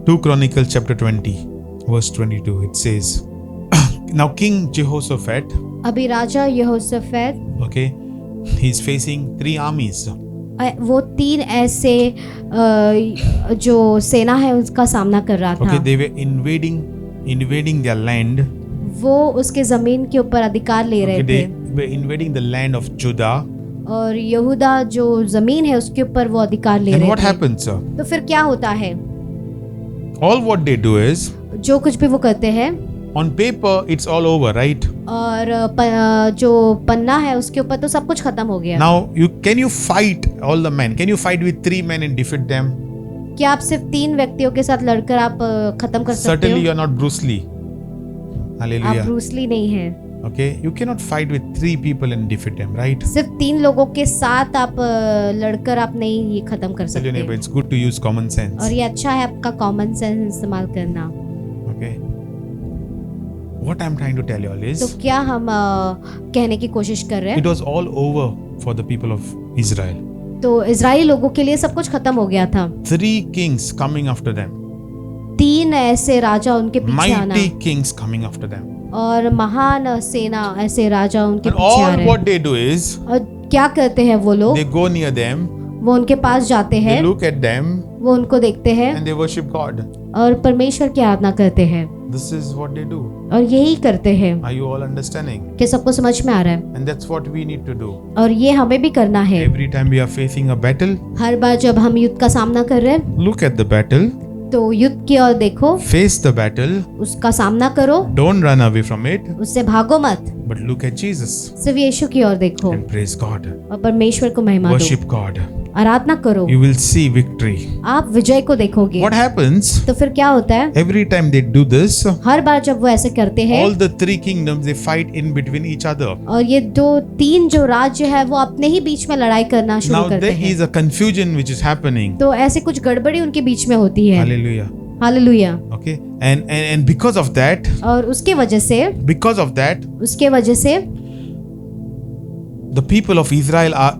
2 Chronicles chapter 20 verse 22, it says, now King Jehoshaphat, अभी राजा यहोशाफात, okay, he's facing 3 armies. वो 3 ऐसे जो सेना है उसका सामना कर रहा Okay, था। they were invading their land. वो उसके जमीन के ऊपर अधिकार ले रहे Okay, they थे were invading the land of Judah. और यहूदा जो जमीन है उसके ऊपर वो अधिकार ले And रहे what थे। happens, sir? तो फिर क्या होता है? All what they do is, जो कुछ भी वो करते हैं on paper it's all over, right? और जो पन्ना है उसके ऊपर तो सब कुछ खत्म हो गया। Now can you fight all the men? Can you fight with 3 men and defeat them? क्या आप सिर्फ 3 व्यक्तियों के साथ लड़कर आप खत्म कर सकते Certainly हो? you are not Bruce Lee. आप Hallelujah. ब्रूस ली नहीं है। Okay, you cannot fight with 3 people and defeat them, right? सिर्फ 3 लोगों के साथ आप लड़कर आप नहीं ये खत्म कर Tell your neighbor, सकते। it's good to use common sense. और ये अच्छा है आपका कॉमन सेंस इस्तेमाल करना। Okay. What I'm trying to tell you all तो is, क्या हम कहने की कोशिश कर रहे it हैं? was all over for the people of Israel. तो इजरायली लोगों के लिए सब कुछ खत्म हो गया था। 3 kings coming after them. 3 ऐसे राजा उनके पीछे आना Mighty kings coming after them. और महान सेना ऐसे राजा उनके And पीछे आ all रहे what हैं। they do is, और क्या करते हैं वो लोग? they go near them, वो उनके पास जाते they हैं, look at them, वो उनको देखते हैं and they worship God. और परमेश्वर की आराधना करते हैं। This is what they do. और यही करते हैं। Are you all understanding? कि सबको समझ में आ रहा है? And that's what we need to do. और ये हमें भी करना है। Every time we are facing a battle, हर बार जब हम युद्ध का सामना कर रहे हैं look at the battle, तो युद्ध की ओर देखो, face the battle, उसका सामना करो, don't run away from it, उससे भागो मत, but look at Jesus सिर्फ यीशु की ओर देखो and praise God. और परमेश्वर को महिमा दो, Worship God. आराधना करो, You will see victory. आप विजय को देखोगे। What happens? तो फिर क्या होता है? Every time they do this, हर बार जब वो ऐसे करते हैं all the 3 kingdoms, they fight in between each other. और ये 3 जो राज्य है वो अपने ही बीच में लड़ाई करना शुरू Now करते there हैं। is a confusion which is happening. तो ऐसे कुछ गड़बड़ी उनके बीच में होती है। Hallelujah. Hallelujah. Okay, and because of that, और उसके वजह से उसके वजह से the people of Israel are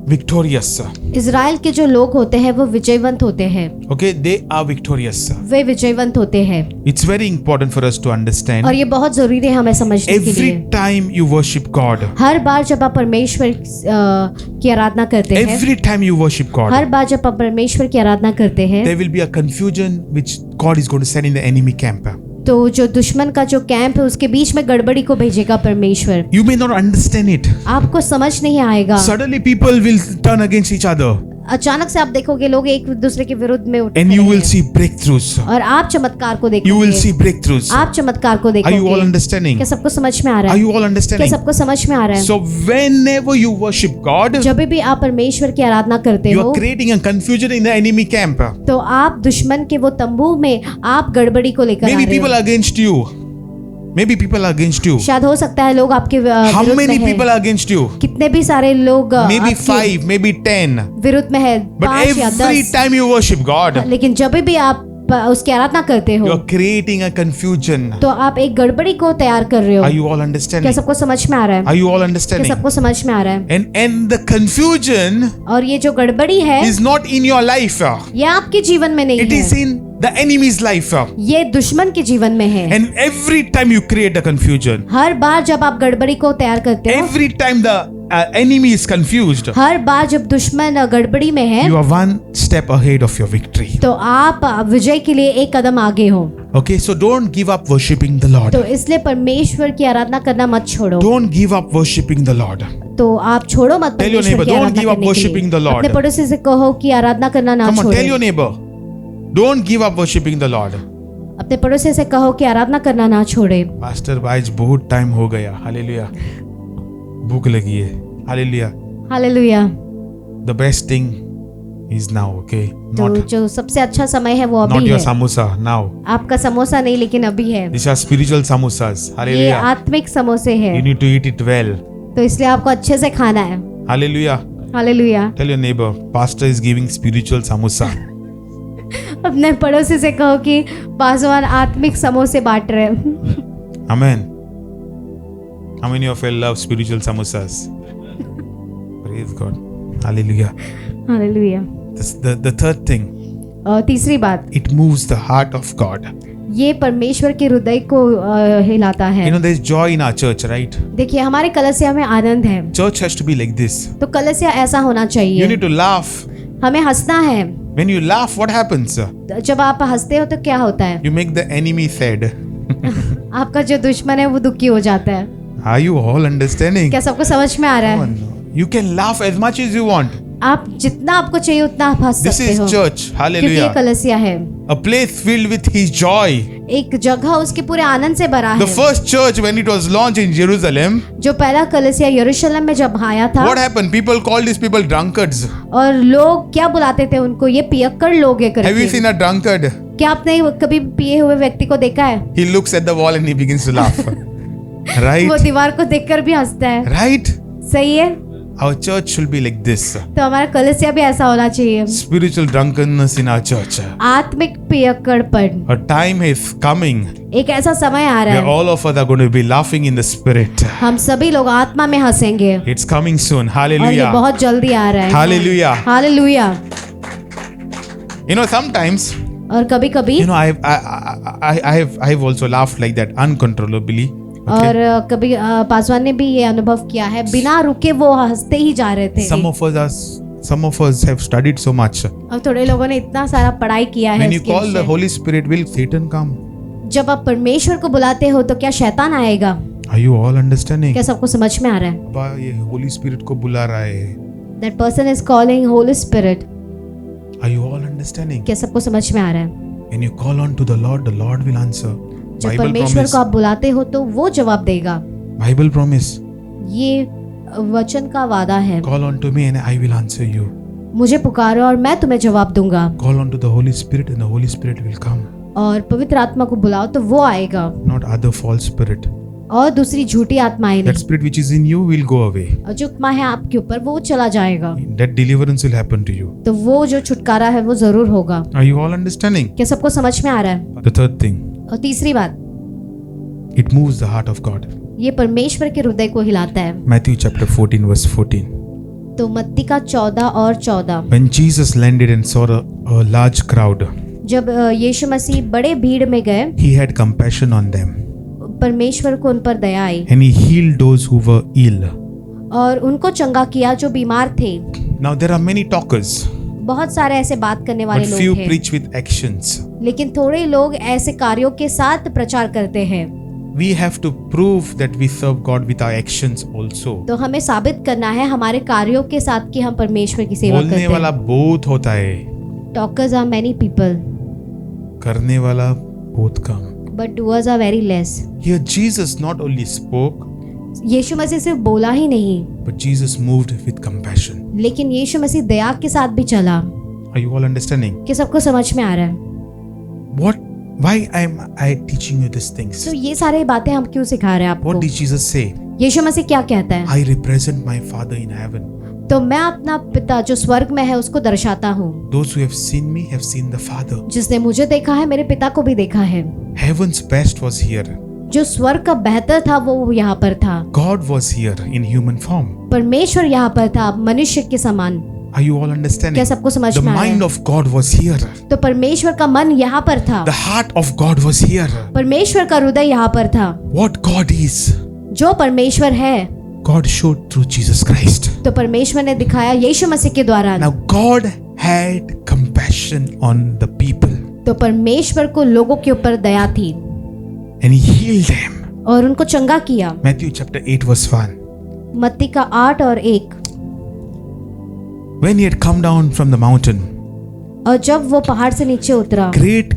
victorious. Israel के जो लोग होते हैं वो विजयवंत होते हैं। Okay, they are victorious. वे विजयवंत होते हैं। It's very important for us to understand. और ये बहुत जरूरी है हमें समझने के Every लिए। time you worship God, हर बार जब आप परमेश्वर की आराधना करते हैं, every time you worship God, हर बार जब आप परमेश्वर की आराधना करते हैं there will be a confusion which God is going to send in the enemy camp. तो जो दुश्मन का जो कैंप है उसके बीच में गड़बड़ी को भेजेगा परमेश्वर। You may not understand it. आपको समझ नहीं आएगा। Suddenly people will turn against each other. अचानक से आप देखोगे लोग एक दूसरे के विरुद्ध में उठ And खड़े you will हैं। see breakthroughs. और आप चमत्कार को You will see देखोगे। breakthroughs. आप चमत्कार को Are you all देखोगे। understanding? क्या सबको समझ में आ रहा Are है? you all क्या understanding? सबको समझ में आ रहा है? So whenever you worship God, जब भी आप परमेश्वर की आराधना करते you हो are creating a confusion in the enemy camp. तो आप दुश्मन के वो तंबू में आप गड़बड़ी को लेकर आ Maybe रहे people हो। are against you. Maybe people are against you. शायद हो सकता है लोग आपके How विरुद्ध many में है। people are against you? कितने भी सारे लोग Maybe आपके 5, maybe 10. विरुद्ध में है, But 5 या every 10। time you worship God, लेकिन जब भी आप उसकी आराधना करते you हो are creating a confusion. तो आप एक गड़बड़ी को तैयार कर रहे हो। Are you all क्या understanding? सबको समझ में आ रहा है? Are you all क्या understanding? सबको समझ में आ रहा है? And the confusion और ये जो गड़बड़ी है is not in your life. ये आपके जीवन में नहीं It is है, in the enemy's life. ये दुश्मन के जीवन में है। And every time you create a confusion, हर बार जब आप गड़बड़ी को तैयार करते हो, every time the enemy is confused, हर बार जब दुश्मन गड़बड़ी में है you are one step ahead of your victory. तो आप विजय के लिए एक कदम आगे हो। Okay, so don't give up worshiping the Lord. तो इसलिए परमेश्वर की आराधना करना मत छोड़ो। Don't give up worshiping the Lord. तो आप छोड़ो मत Tell your परमेश्वर neighbor, की don't आराधना give up करने के worshiping the लिए। Lord. अपने पड़ोसी से कहो कि आराधना करना ना Come on, tell your छोड़े। neighbor, don't give up worshiping the Lord. अपने पड़ोसी से कहो कि आराधना करना ना छोड़े। Pastor आज बहुत टाइम हो गया, हालेलुया, भूख लगी है, hallelujah. Hallelujah. The best thing is now, okay? तो Not जो सबसे अच्छा समय है वो not अभी your है। samosa now. आपका समोसा नहीं लेकिन अभी है। These are spiritual samosas, ये hallelujah. आत्मिक समोसे You हैं, need to eat it well, तो इसलिए आपको अच्छे से खाना है। hallelujah. Hallelujah. Tell your neighbor, pastor is giving spiritual samosa. अपने पड़ोसी से कहो कि पासवान आत्मिक समोसे बांट रहे हैं। Amen. How many of you love spiritual samosas? Praise God. Hallelujah. Hallelujah. The third thing, और तीसरी बात, it moves the heart of God. ये परमेश्वर के हृदय को हिलाता You है। know, there's joy in our church, right? देखिए हमारे कलसिया में आनंद है, Church has to be like this. तो कलसिया ऐसा होना You चाहिए। need to laugh. हमें हंसना है। When you laugh, what happens? जब आप हंसते हो तो क्या होता है? You make the enemy sad. आपका जो दुश्मन है वो दुखी हो जाता है। Are you all understanding? क्या सबको समझ में आ रहा Come है? on. You can laugh as much as you want. आप जितना आपको चाहिए उतना आप हंस This सकते is हो, church. क्योंकि ये Hallelujah. कलसिया है। A place filled with His joy. एक जगह उसके पूरे आनंद से भरा The है। first church, when it was launched in Jerusalem, जो पहला कलसिया यरूशलेम में जब आया था, what happened? People called these people drunkards. और लोग क्या बुलाते थे उनको, ये पियक्कड़ लोग है Have you करके। seen a drunkard? क्या आपने कभी पिए हुए व्यक्ति को देखा है? He looks at the wall and he begins to laugh. वो Right? दीवार को देखकर भी हंसता है। Right? सही है। Our church should be like this. तो हमारा कलसिया भी ऐसा होना चाहिए। Spiritual drunkenness in our church. आत्मिक पियक्कड़पन। A time is coming एक ऐसा समय आ रहा where है, all of us are going to be laughing in the spirit. हम सभी लोग आत्मा में हंसेंगे, It's coming soon. और ये Hallelujah. बहुत जल्दी आ रहा है। Hallelujah. Hallelujah. You know, sometimes, और कभी कभी you know, I have also laughed like that uncontrollably. और कभी पासवान ने भी ये अनुभव किया है, बिना रुके वो हंसते ही जा रहे थे। Some of us have studied so much. और थोड़े लोगों ने इतना सारा पढ़ाई किया है When you इसके call the विषय। Holy Spirit, will Satan come? जब आप परमेश्वर को बुलाते हो तो क्या शैतान आएगा? Are you all understanding? क्या सबको समझ में आ रहा है? पापा ये Holy Spirit को बुला रहा है. That person is calling Holy Spirit. Are you all understanding? क्या सबको समझ में आ रहा है? When you call on to the Lord will answer. जब Bible परमेश्वर promise. को आप बुलाते हो तो वो जवाब देगा। Bible promise. ये वचन का वादा है। Call on to me and I will answer you. मुझे पुकारो और मैं तुम्हें जवाब दूंगा। Call on to the Holy Spirit and the Holy Spirit will come. और पवित्र आत्मा को बुलाओ तो वो आएगा, Not other false spirit. और दूसरी झूठी आत्माएं That नहीं। spirit which is in you will go away. और जो आत्मा है आपके ऊपर वो चला जाएगा, That deliverance will happen to you. तो वो जो छुटकारा है वो जरूर होगा। Are you all understanding? क्या सबको समझ में आ रहा है? The third thing, और तीसरी बात, it moves the heart of God. ये परमेश्वर के हृदय को हिलाता है। Matthew chapter 14 verse 14. तो मत्ती का 14 और 14, When Jesus landed and saw a large crowd, जब यीशु मसीह बड़े भीड़ में गए, he had compassion on them परमेश्वर को उन पर दया आई and he healed those who were ill. और उनको चंगा किया जो बीमार थे। Now there are many talkers, बहुत सारे ऐसे बात करने but वाले few लोग हैं, preach with actions. लेकिन थोड़े लोग ऐसे कार्यों के साथ प्रचार करते हैं। we have to prove that we serve God with our actions also. तो हमें साबित करना है हमारे कार्यों के साथ कि हम परमेश्वर की सेवा करते बोलने हैं। वाला बहुत होता है, Talkers are many people, करने वाला बहुत कम. but doers are very less. Here Jesus not only spoke, यीशु मसीह सिर्फ बोला ही नहीं, but Jesus moved with compassion. लेकिन यीशु मसीह दया के साथ भी चला। Are you all understanding? कि सबको समझ में आ रहा है? What? Why am I teaching you these things? तो ये सारी बातें हम क्यों सिखा रहे हैं आपको? What did Jesus say? यीशु मसीह क्या कहता है? I represent my Father in heaven. तो मैं अपना पिता जो स्वर्ग में है उसको दर्शाता हूँ। Those who have seen me have seen the Father. जिसने मुझे देखा है मेरे पिता को भी देखा है। Heaven's best was here. जो स्वर्ग का बेहतर था वो यहाँ पर था। God was here in human form. परमेश्वर यहाँ पर था मनुष्य के समान। Are you all understanding? क्या सबको समझ The में आ रहा mind है? of God was here. तो परमेश्वर का मन यहाँ पर था। The heart of God was here. परमेश्वर का हृदय यहाँ पर था। What God is, जो परमेश्वर है God showed through Jesus Christ. तो परमेश्वर ने दिखाया यीशु मसीह के द्वारा। Now God had compassion on the people तो परमेश्वर को लोगों के ऊपर दया थी and He healed them. और उनको चंगा किया। Matthew chapter 8 verse 1. मत्ती का 8 और 1। When He had come down from the mountain, और जब वो पहाड़ से नीचे उतरा great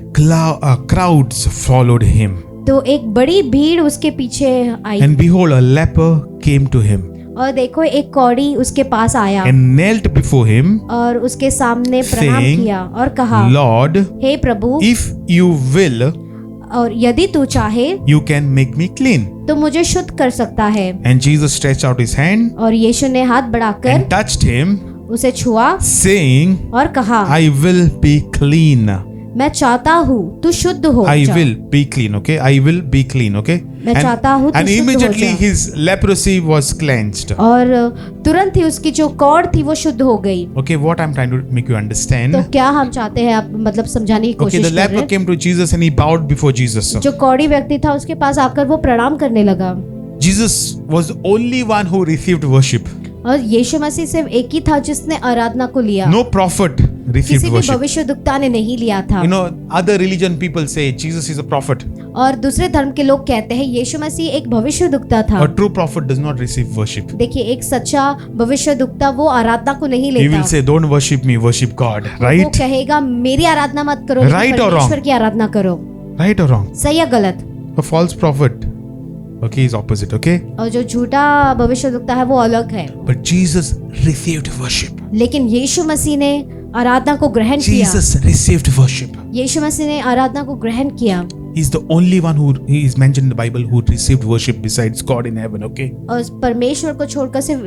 crowds followed Him. तो एक बड़ी भीड़ उसके पीछे आई। And behold, a leper came to Him और देखो एक कौड़ी उसके पास आया and knelt before Him, और उसके सामने प्रणाम saying, किया और कहा, Lord, hey Prabhu, if you will, और यदि तू चाहे you can make me clean. तो मुझे शुद्ध कर सकता है। And Jesus stretched out His hand और यीशु ने हाथ बढ़ाकर and touched him, उसे छुआ saying, और कहा, I will be clean. मैं चाहता हूँ तू शुद्ध हो I जा। will be clean, okay? I will be clean, okay? मैं चाहता हूँ तू And शुद्ध हो immediately जा। his leprosy was cleansed. और तुरंत ही उसकी जो कौड़ थी वो शुद्ध हो गई। Okay, what I'm trying to make you understand. तो क्या हम चाहते हैं आप मतलब समझाने की Okay, कोशिश the कर रहे leper हैं। came to Jesus and he bowed before Jesus. जो कौड़ी व्यक्ति था उसके पास आकर वो प्रणाम करने लगा। Jesus was the only one who received worship. और यीशु मसीह सिर्फ एक ही था जिसने आराधना को लिया। No prophet received किसी भी worship. भविष्यद्वक्ता ने नहीं लिया था। You know, other religion people say Jesus is a prophet. और दूसरे धर्म के लोग कहते हैं यीशु मसीह एक भविष्यद्वक्ता था। A true prophet does not receive worship. देखिए एक सच्चा भविष्यद्वक्ता वो आराधना को नहीं He लेता। will say, don't worship me, worship God. वो Right? कहेगा मेरी आराधना मत करो, लेकिन Right or wrong? परमेश्वर की आराधना करो। Right or wrong? सही या गलत? A false prophet, okay, is opposite, okay? और जो झूठा भविष्यद्वक्ता है वो अलग है। But Jesus received worship. लेकिन यीशु मसीह ने आराधना को ग्रहण किया। Jesus received worship. यीशु मसीह ने आराधना को ग्रहण किया। He's the only one who he is mentioned in the Bible who received worship besides God in heaven, okay? और परमेश्वर को छोड़कर सिर्फ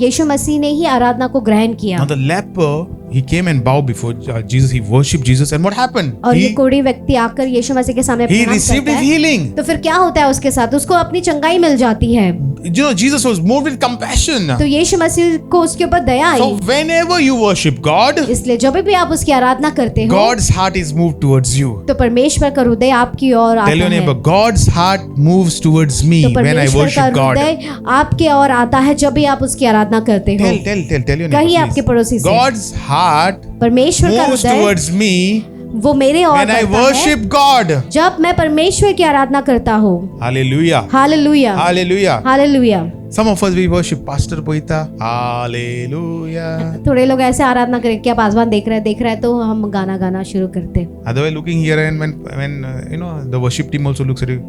यीशु मसीह ने ही आराधना को ग्रहण किया। Now the leper, he came and bowed before Jesus, he worshipped Jesus, and what happened? और ये कोढ़ी व्यक्ति आकर यीशु मसीह के सामने He प्रणाम received करता his है। healing. तो फिर क्या होता है उसके साथ? उसको अपनी चंगाई मिल जाती है। You know, Jesus was moved with compassion. तो यीशु मसीह को उसके ऊपर दया So I. whenever you worship God, इसलिए जब भी आप उसकी आराधना करते हो God's heart is moved towards you. तो परमेश्वर का हृदय आपकी ओर आता Tell your है। neighbor, God's heart moves towards me तो when I परमेश्वर का worship God. हृदय आपके ओर आता है जब भी आप उसकी आराधना करते हो। Tell your कहिए neighbor, आपके please. पड़ोसी से, God's heart परमेश्वर का moves हृदय towards me वो मेरे ओर when I बढ़ता है worship God. जब मैं परमेश्वर की आराधना करता हूँ। Hallelujah. Hallelujah, Hallelujah. Hallelujah. Some of us we worship Pastor Poita. Hallelujah. थोड़े लोग ऐसे आराधना करें कि आप आसमान देख रहे हैं तो हम गाना गाना शुरू करते हैं। Otherwise, looking here and when you know the worship team also looks at you.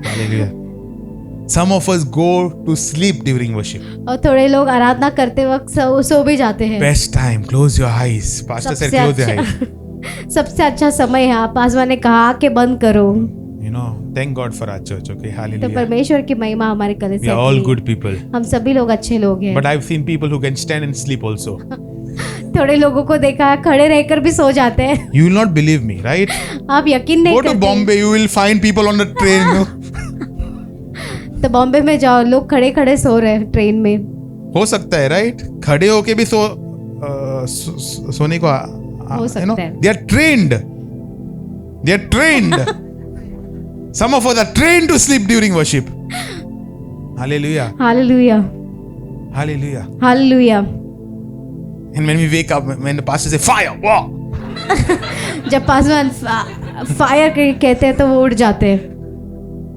Hallelujah. Some of us go to sleep during worship. और थोड़े लोग आराधना करते वक्त सो भी जाते हैं। Best time. Close your eyes. Pastor said, close your eyes. सबसे अच्छा समय है, आप आसमान ने कहा कि बंद करो। You know, thank God for our church. Okay, तो hallelujah. परमेश्वर की महिमा हमारे कले We से are all आती है। good people. हम सभी लोग अच्छे लोग हैं। But I've seen people who can stand and sleep also. थोड़े लोगों को देखा है खड़े रहकर भी सो जाते हैं। You will not believe me, right? आप यकीन नहीं Go to करते। Bombay, you will find people on the train. You know? तो बॉम्बे में जाओ, लोग खड़े खड़े सो रहे हैं ट्रेन में। हो सकता है, right? खड़े होके भी सोने को हो सकता है। They are trained. They are trained. Some of us are trained to sleep during worship. Hallelujah. Hallelujah, Hallelujah. Hallelujah. And when we wake up, when the pastor say fire, wow. जब Paswan fire कहते हैं तो वो उड़ जाते हैं।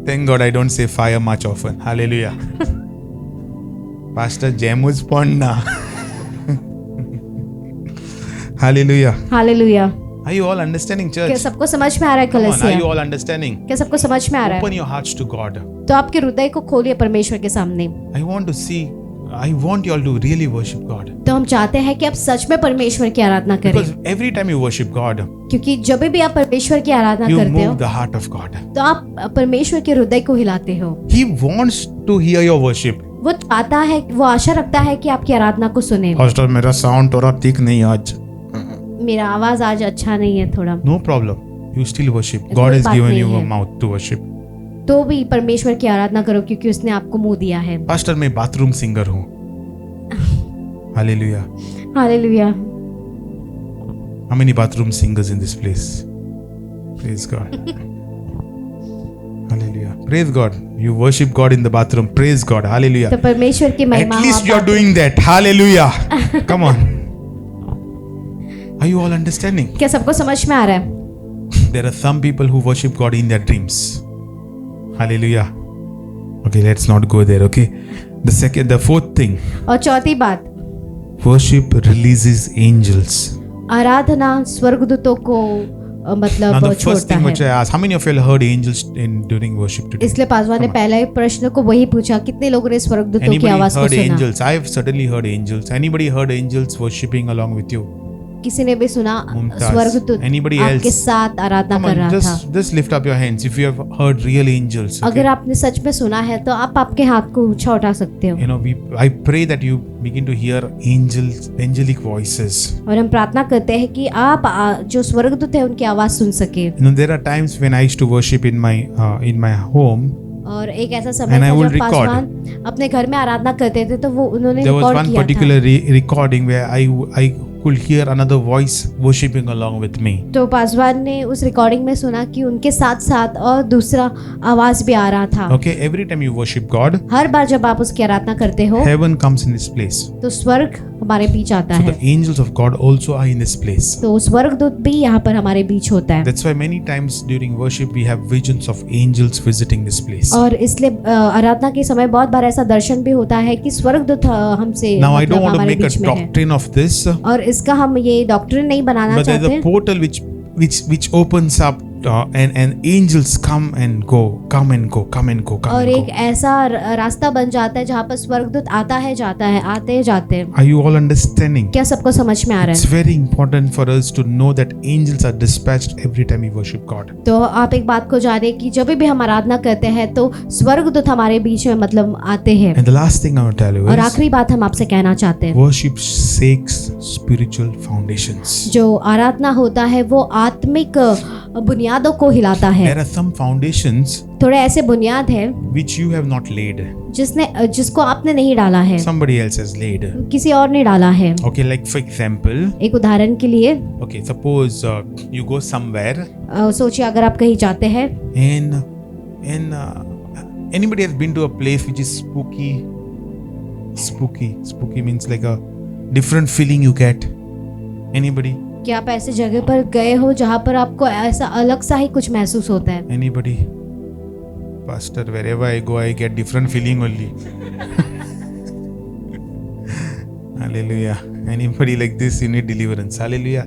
Thank God I don't say fire much often. Hallelujah. Pastor Jamus Ponna. Hallelujah. Hallelujah. Are you all understanding, क्या church? सबको समझ में आ रहा है Come on, are you कलीसिया? all understanding? क्या सबको समझ में आ रहा Open है? your hearts to God. तो आपके हृदय को खोलिए परमेश्वर के सामने। I want you all to really worship God. तो हम चाहते हैं कि आप सच में परमेश्वर की आराधना करें, Because every time you worship God, क्योंकि जब भी आप परमेश्वर की आराधना you करते हो move the heart of God. तो आप परमेश्वर के हृदय को हिलाते हो। He wants to hear your worship. वो चाहता है, वो आशा रखता है कि आपकी आराधना को सुने। Pastor, मेरा साउंड थोड़ा ठीक नहीं आज. मेरा आवाज आज अच्छा नहीं है थोड़ा, No problem. You still worship. कोई God has बात given नहीं you a है। mouth to worship. तो भी परमेश्वर की आराधना करो क्योंकि उसने आपको मुंह दिया है। Pastor, मैं बाथरूम सिंगर हूँ. Hallelujah. Hallelujah. How many bathroom singers in this place? Praise God. Hallelujah. Praise God. You worship God in the bathroom. Praise God. Hallelujah. तो परमेश्वर की At महिमा हो least you are आप। doing that. Hallelujah. Come on. Are you all understanding? क्या सबको समझ में आ रहा है? There are some people who worship God in their dreams. Hallelujah. Okay, let's not go there. Okay. The fourth thing. और चौथी बात, Worship releases angels. आराधना स्वर्गदूतों को Now मतलब the first छोड़ता thing which I है। asked, how many of you heard angels during worship today? इसलिए पासवान ने पहले प्रश्न को वही पूछा, कितने लोगों ने स्वर्गदूतों की Anybody आवाज को heard सुना? angels? I have certainly heard angels. Anybody heard angels worshiping along with you? किसी ने भी सुना मुमताज। स्वर्गदूत Anybody आपके else? साथ आराधना Come कर on, रहा था। just lift up your hands if you have heard real angels. Okay? अगर आपने सच में सुना है तो आप आपके हाथ को ऊंचा उठा सकते हो। You know, I pray that you begin to hear angelic voices. और हम प्रार्थना करते हैं कि आप जो स्वर्गदूत है उनकी आवाज सुन सके। You know, there are times when I used to worship in my home. और एक ऐसा समय And I था will जब record. पासवान अपने घर में आराधना करते थे तो वो उन्होंने There was रिकॉर्ड one किया particular था। recording where I could hear another voice worshiping along with me. तो पासवान ने उस रिकॉर्डिंग में सुना कि उनके साथ साथ और दूसरा आवाज भी आ रहा था। Okay, every time you worship God, हर बार जब आप उसकी आराधना करते हो heaven comes in this place. तो स्वर्ग हमारे बीच आता So है। the angels of God also are in this place. तो स्वर्गदूत भी यहाँ पर हमारे बीच होता है। That's why many times during worship we have visions of angels visiting this place. और इसलिए आराधना के समय बहुत बार ऐसा दर्शन भी होता है कि स्वर्गदूत हमसे Now I मतलब don't want to हमारे make a बीच में है। doctrine of this, और इसका हम ये डॉक्ट्रिन नहीं बनाना but there's चाहते a portal which opens up and angels come and go, come and go, come and go, come और and एक go. ऐसा रास्ता बन जाता है जहाँ पर स्वर्गदूत आता है जाता है, आते हैं जाते हैं। Are you all understanding? क्या सबको समझ में आ रहा It's है? very important for us to know that angels are dispatched every time we worship God. तो आप एक बात को जाने कि जब भी हम आराधना करते हैं तो स्वर्गदूत हमारे बीच में मतलब आते हैं। And the last thing I want to tell you और is आखिरी बात हम आपसे कहना चाहते हैं, worship shakes spiritual foundations. जो आराधना होता है वो आत्मिक बुनियादों को हिलाता है। There are some foundations थोड़े ऐसे बुनियाद है which you have not laid. जिसको आपने नहीं डाला है, Somebody else has laid. किसी और ने डाला है। Okay, like for example, एक उदाहरण के लिए okay, suppose you go somewhere सोचिए अगर आप कहीं जाते हैं and anybody has been to a place which is spooky means like a different feeling you get. Anybody? क्या आप ऐसे जगह पर गए हो जहाँ पर आपको ऐसा अलग सा ही कुछ महसूस होता है? Anybody? Pastor, wherever I go I get different feeling only. Hallelujah. Anybody like this, you need deliverance. Hallelujah.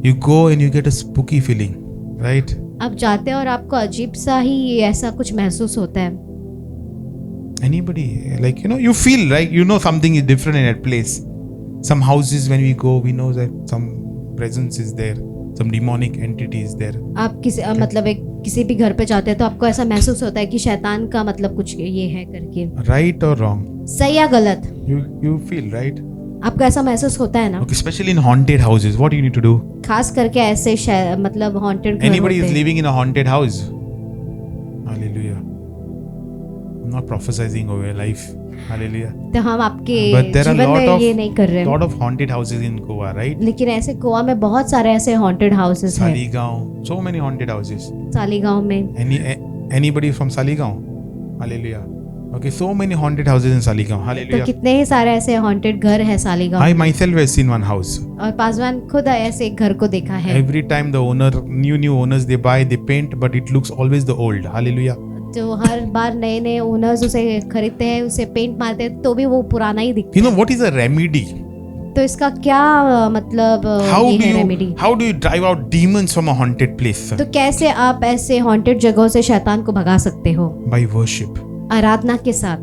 You go and you get a spooky feeling, right? आप जाते हैं और आपको अजीब सा ही ऐसा कुछ महसूस होता है। Anybody, like, you know, you feel like, you know, something is different in that place. Some houses when we go, we know that some presence is there, some demonic entity is there. आप मतलब किसी भी घर पे जाते हैं तो आपको ऐसा महसूस होता है कि शैतान का मतलब कुछ ये है करके। Right or wrong? सही या गलत? You feel, right? आपको ऐसा महसूस होता है ना? Okay, especially in haunted houses, what do you need to do? खास करके ऐसे मतलब हॉन्टेड घर Anybody is होते हैं। living in a haunted house? Hallelujah. I'm not prophesizing over your life. Hallelujah. तो हम आपके But there are जीवन lot में of ये नहीं कर रहे हैं। lot of haunted houses in Goa, right? लेकिन ऐसे गोवा में बहुत सारे ऐसे हॉन्टेड हाउसेस हैं। Saligaon, so many haunted houses. Saligao में Anybody from Saligaon? Hallelujah. Okay, so many haunted houses in Saligam. तो Hallelujah. कितने ही सारे ऐसे हॉन्टेड घर है सालीगांव I में। myself have seen one house. और पासवान खुद ऐसे एक घर को देखा है। Every time the new owners they buy, they paint, but it looks always the old. Hallelujah. तो हर बार नए नए ओनर्स उसे खरीदते हैं, उसे पेंट मारते हैं, तो भी वो पुराना ही दिखता You है। know what is a remedy? तो इसका क्या मतलब ये है remedy? How do you drive out demons from a haunted place? तो कैसे आप ऐसे हॉन्टेड जगहों से शैतान को भगा सकते हो? By worship. आराधना के साथ।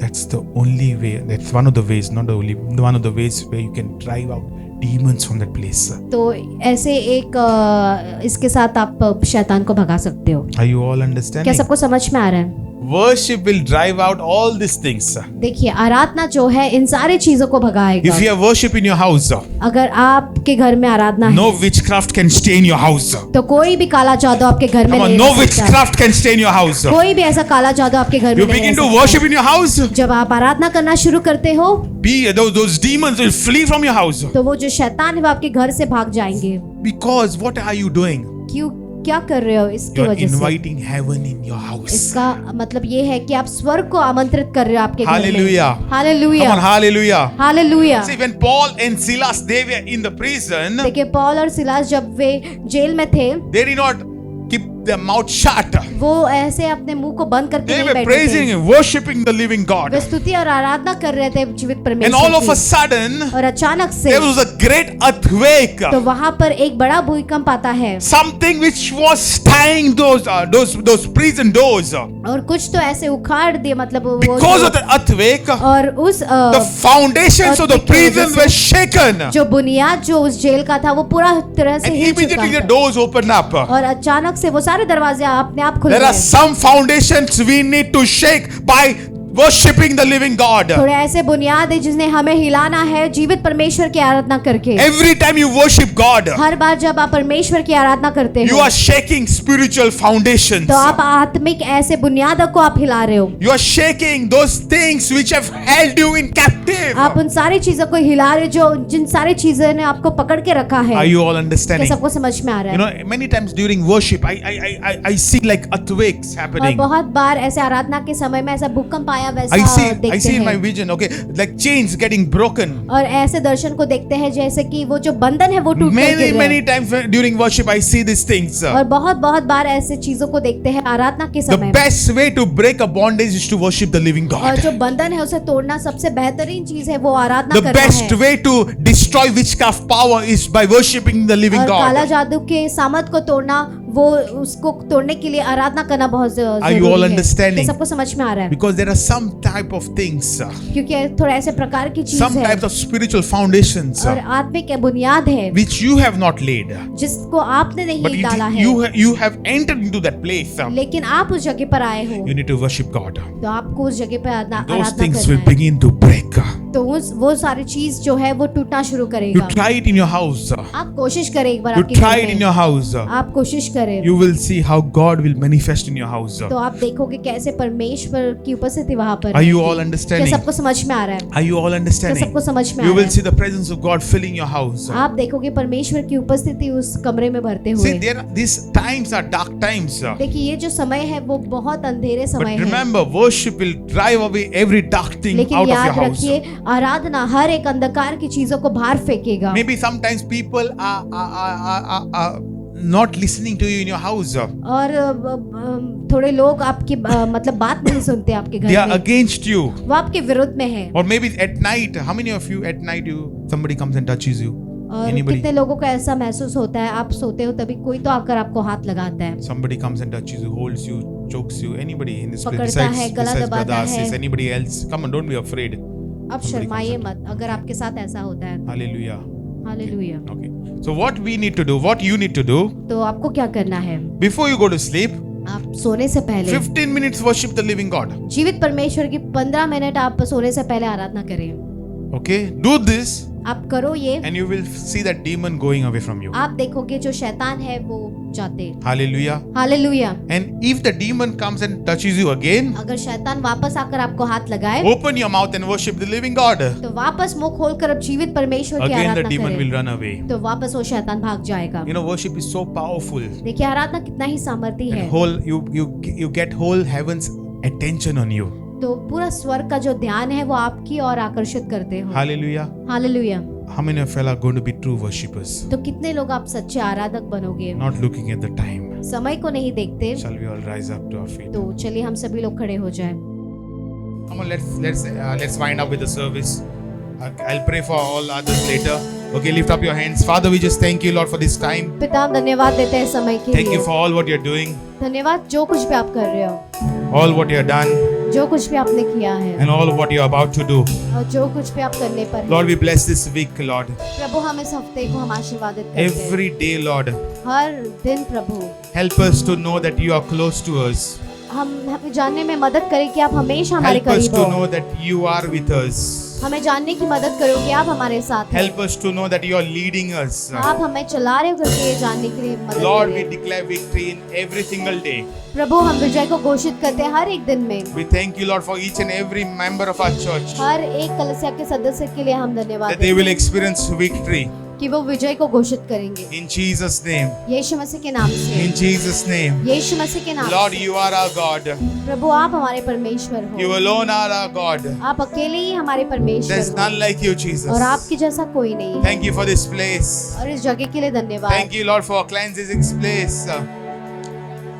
That's the only way. That's one of the ways, not the only one of the ways where you can drive out demons from that place. तो ऐसे एक इसके साथ आप शैतान को भगा सकते हो। Are you all क्या understanding? सबको समझ में आ रहा है? Worship will drive out all these things. देखिए आराधना जो है इन सारी चीजों को भगाएगा। If you have worship in your house, अगर आपके घर में आराधना no है witchcraft can stay in your house. तो कोई भी काला जादू आपके घर में Come on, नहीं no रह सकता। witchcraft can stay in your house. कोई भी ऐसा काला जादू आपके घर में You नहीं begin रह to सकता। worship in your house, जब आप आराधना करना शुरू करते हो those demons will flee from your house. तो वो जो शैतान है वो आपके घर से भाग जाएंगे। Because what are you doing? क्यों क्या कर रहे हो इसकी You are वजह से? inviting heaven in your house. इसका मतलब ये है कि आप स्वर्ग को आमंत्रित कर रहे हो आपके घर में। Hallelujah. Come on, hallelujah hallelujah. Hallelujah. See, when Paul and Silas they were in the prison, देखिए पौल और सिलास जब वे जेल में थे they did not keep their mouth shut. वो ऐसे अपने मुंह को बंद करके They नहीं were बैठे praising थे। and worshiping the living God. वे स्तुति और आराधना कर रहे थे जीवित And all of a परमेश्वर की। sudden, और अचानक से there was a great earthquake. तो वहां पर एक बड़ा भूकंप आता है Something which was tying those prison doors. और कुछ तो ऐसे उखाड़ दिए मतलब वो Because जो- of the earthquake, और उस the foundations of the earthquake की वजह prison से- were shaken. जो बुनियाद जो उस जेल का था वो पूरा तरह से And हिल चुका immediately the था। doors opened up. और अचानक से वो सारे दरवाजे अपने आप खुल There are गए। some foundations we need to shake by worshipping the living God. थोड़े ऐसे बुनियाद है जिन्हें हमें हिलाना है जीवित परमेश्वर की आराधना करके। Every time you worship God, हर बार जब आप परमेश्वर की आराधना करते you हो are shaking spiritual foundations. तो आप आत्मिक ऐसे बुनियादों को आप हिला रहे हो। You are shaking those things which have held you in captive. आप उन सारी चीजों को हिला रहे हो जो जिन सारी चीजों ने आपको पकड़ के रखा है। Are you all क्या understanding? सबको समझ में आ रहा You है? know, many times during worship, I see like earthquakes और happening. बहुत बार ऐसे आराधना के समय में ऐसा भूकंप आया वैसा I देखते see in my हैं। vision, okay, like chains getting broken. और ऐसे दर्शन को देखते हैं जैसे कि वो जो बंधन है वो टूट कर गिर रहे Many हैं। times during worship, I see these things. और बहुत बहुत बार ऐसे चीजों को देखते हैं आराधना के The समय में। best way to break a bondage is to worship the living और God. जो बंधन है उसे तोड़ना सबसे बेहतरीन चीज है वो आराधना The करना best है। way to destroy witchcraft power is by worshiping the living और काला God. जादू के सामर्थ को तोड़ना वो उसको तोड़ने के लिए आराधना करना बहुत Are you all जरूरी है। understanding? क्या सबको समझ में आ रहा है? Because there are some type of things, क्योंकि थोड़ा ऐसे प्रकार की चीज some है types of spiritual foundations और आत्मिक बुनियाद है which you have not laid, जिसको आपने but नहीं डाला है, you have entered into that place. लेकिन आप उस जगह पर आए हो You need to worship God. तो आपको उस जगह पर Those आराधना things करना will है। begin to break. तो वो सारी चीज जो है वो टूटना शुरू You करेगा। try it in your house. आप कोशिश करें एक बार You आपके try घर it in में। your house. आप कोशिश करें You will see how God will manifest in your house. तो आप देखोगे कैसे परमेश्वर की उपस्थिति वहां पर Are है। you all क्या understanding? सबको समझ में आ रहा है? Are you all क्या understanding? सबको समझ में आ You रहा will है? see the presence of God filling your house. आप देखोगे परमेश्वर की उपस्थिति उस कमरे में भरते हुए। See, these times are dark times. देखिए ये जो समय है वो बहुत अंधेरे समय But है। remember, worship will drive away every dark thing लेकिन out of your याद house. रखिए आराधना हर एक अंधकार की चीजों को बाहर फेंकेगा। Maybe sometimes people are not listening to you in your house. और थोड़े लोग आपकी मतलब बात नहीं सुनते आपके They घर are में, against you. वो आपके विरुद्ध में है। Or maybe at night, how many of you at night somebody comes and touches you? और Anybody? कितने लोगों को ऐसा महसूस होता है आप सोते हो तभी कोई तो आकर आपको हाथ लगाता है, Somebody comes and touches you, holds you, chokes you. Anybody in this place पकड़ता है, गला besides दबाता Brother Asis, है। anybody else? Come on, don't be afraid. अब Somebody शर्माइए comes मत अगर आपके साथ ऐसा होता है। Hallelujah. Hallelujah. Okay. So what we need to do, what you need to do, तो आपको क्या करना है? before you go to sleep, आप सोने से पहले 15 minutes worship the living God. जीवित परमेश्वर की 15 मिनट आप सोने से पहले आराधना करें। Okay? Do this आप करो ये, and you will see that demon going away from you. आप देखोगे जो शैतान है वो जाते। Hallelujah. Hallelujah. And if the demon comes and touches you again, अगर शैतान वापस आकर आपको हाथ लगाए open your mouth and worship the living God. तो वापस मुंह खोलकर अब जीवित परमेश्वर की Again the Aradhana demon will करें run away. तो वापस वो शैतान भाग जाएगा। You know, worship is so powerful. देखिए आराधना कितना ही सामर्थी है। And you get whole heaven's attention on you. तो पूरा स्वर्ग का जो ध्यान है वो आपकी ओर आकर्षित करते हो। Hallelujah. Hallelujah. How many of you are going to be true worshippers? तो कितने लोग आप सच्चे आराधक बनोगे? Not looking at the time. समय को नहीं देखते। Shall we all rise up to our feet? तो चलिए हम सभी लोग खड़े हो जाएं। Come on, let's wind up with the service. I'll pray for all others later. Okay, lift up your hands. Father, we just thank you, Lord, for this time. पिता हम धन्यवाद देते हैं समय के Thank you लिए। for all what you're doing, धन्यवाद जो कुछ भी आप कर रहे हो, all what you've done, जो कुछ भी आपने किया है and all what you're about to do. और जो कुछ भी आप करने पर हैं। Lord, we bless this week, Lord. प्रभु हम इस हफ्ते को हम आशीर्वादित करते हैं। Every day, Lord, हर दिन प्रभु help us to know that you are close to us. हमें जानने में मदद करें कि आप हमेशा हमारे Help us करीब to हो। know that you are with us. हमें जानने की मदद करो कि आप हमारे साथ हैं। Help us to know that you are leading us. आप हमें चला रहे हो करके ये जानने के लिए मदद Lord, we करें। declare victory in every single day. प्रभु हम विजय को घोषित करते हैं हर एक दिन में। We thank you, Lord, for each and every member of our church, हर एक कलीसिया के सदस्य के लिए हम धन्यवाद that they देते will हैं experience victory. कि वो विजय को घोषित करेंगे। In Jesus' name. यीशु मसीह के नाम से। In Jesus' name. यीशु मसीह के नाम Lord, से। you are our God. प्रभु आप हमारे परमेश्वर You हो। alone are our God. आप अकेले ही हमारे परमेश्वर There's हो none like you, Jesus. और आपके जैसा कोई नहीं है। Thank you for this place. और इस जगह के लिए धन्यवाद। Thank you, Lord, for cleansing this place.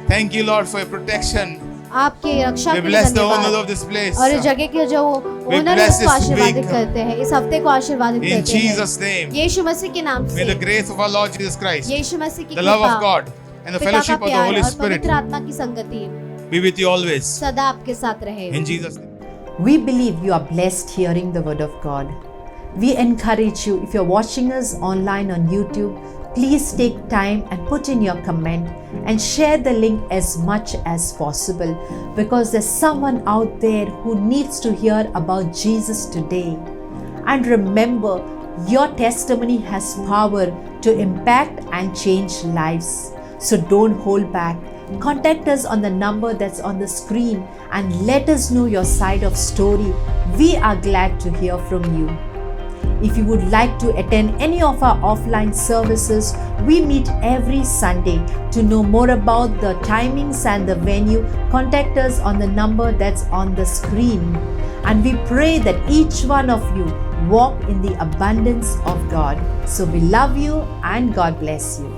Thank you, Lord, for your protection. आपके रक्षा We के लिए bless the owners धन्यवाद। of this place. और इस जगह के जो ओनर है bless उसको this आशीर्वादित week. करते हैं, इस हफ्ते को आशीर्वादित In करते हैं। Jesus' name. यीशु मसीह के नाम May से। the grace of our Lord Jesus Christ, यीशु मसीह की the love of कृपा, God, and the पिता का fellowship of the प्यार Holy और Spirit पवित्र आत्मा की संगति be with you always. सदा आपके साथ रहे। In Jesus' name. We believe you are blessed hearing the word of God. We encourage you, if you're watching us online on YouTube, please take time and put in your comment and share the link as much as possible, because there's someone out there who needs to hear about Jesus today. And remember, your testimony has power to impact and change lives. So don't hold back. Contact us on the number that's on the screen and let us know your side of story. We are glad to hear from you. If you would like to attend any of our offline services, we meet every Sunday. To know more about the timings and the venue, contact us on the number that's on the screen. And we pray that each one of you walk in the abundance of God. So we love you and God bless you.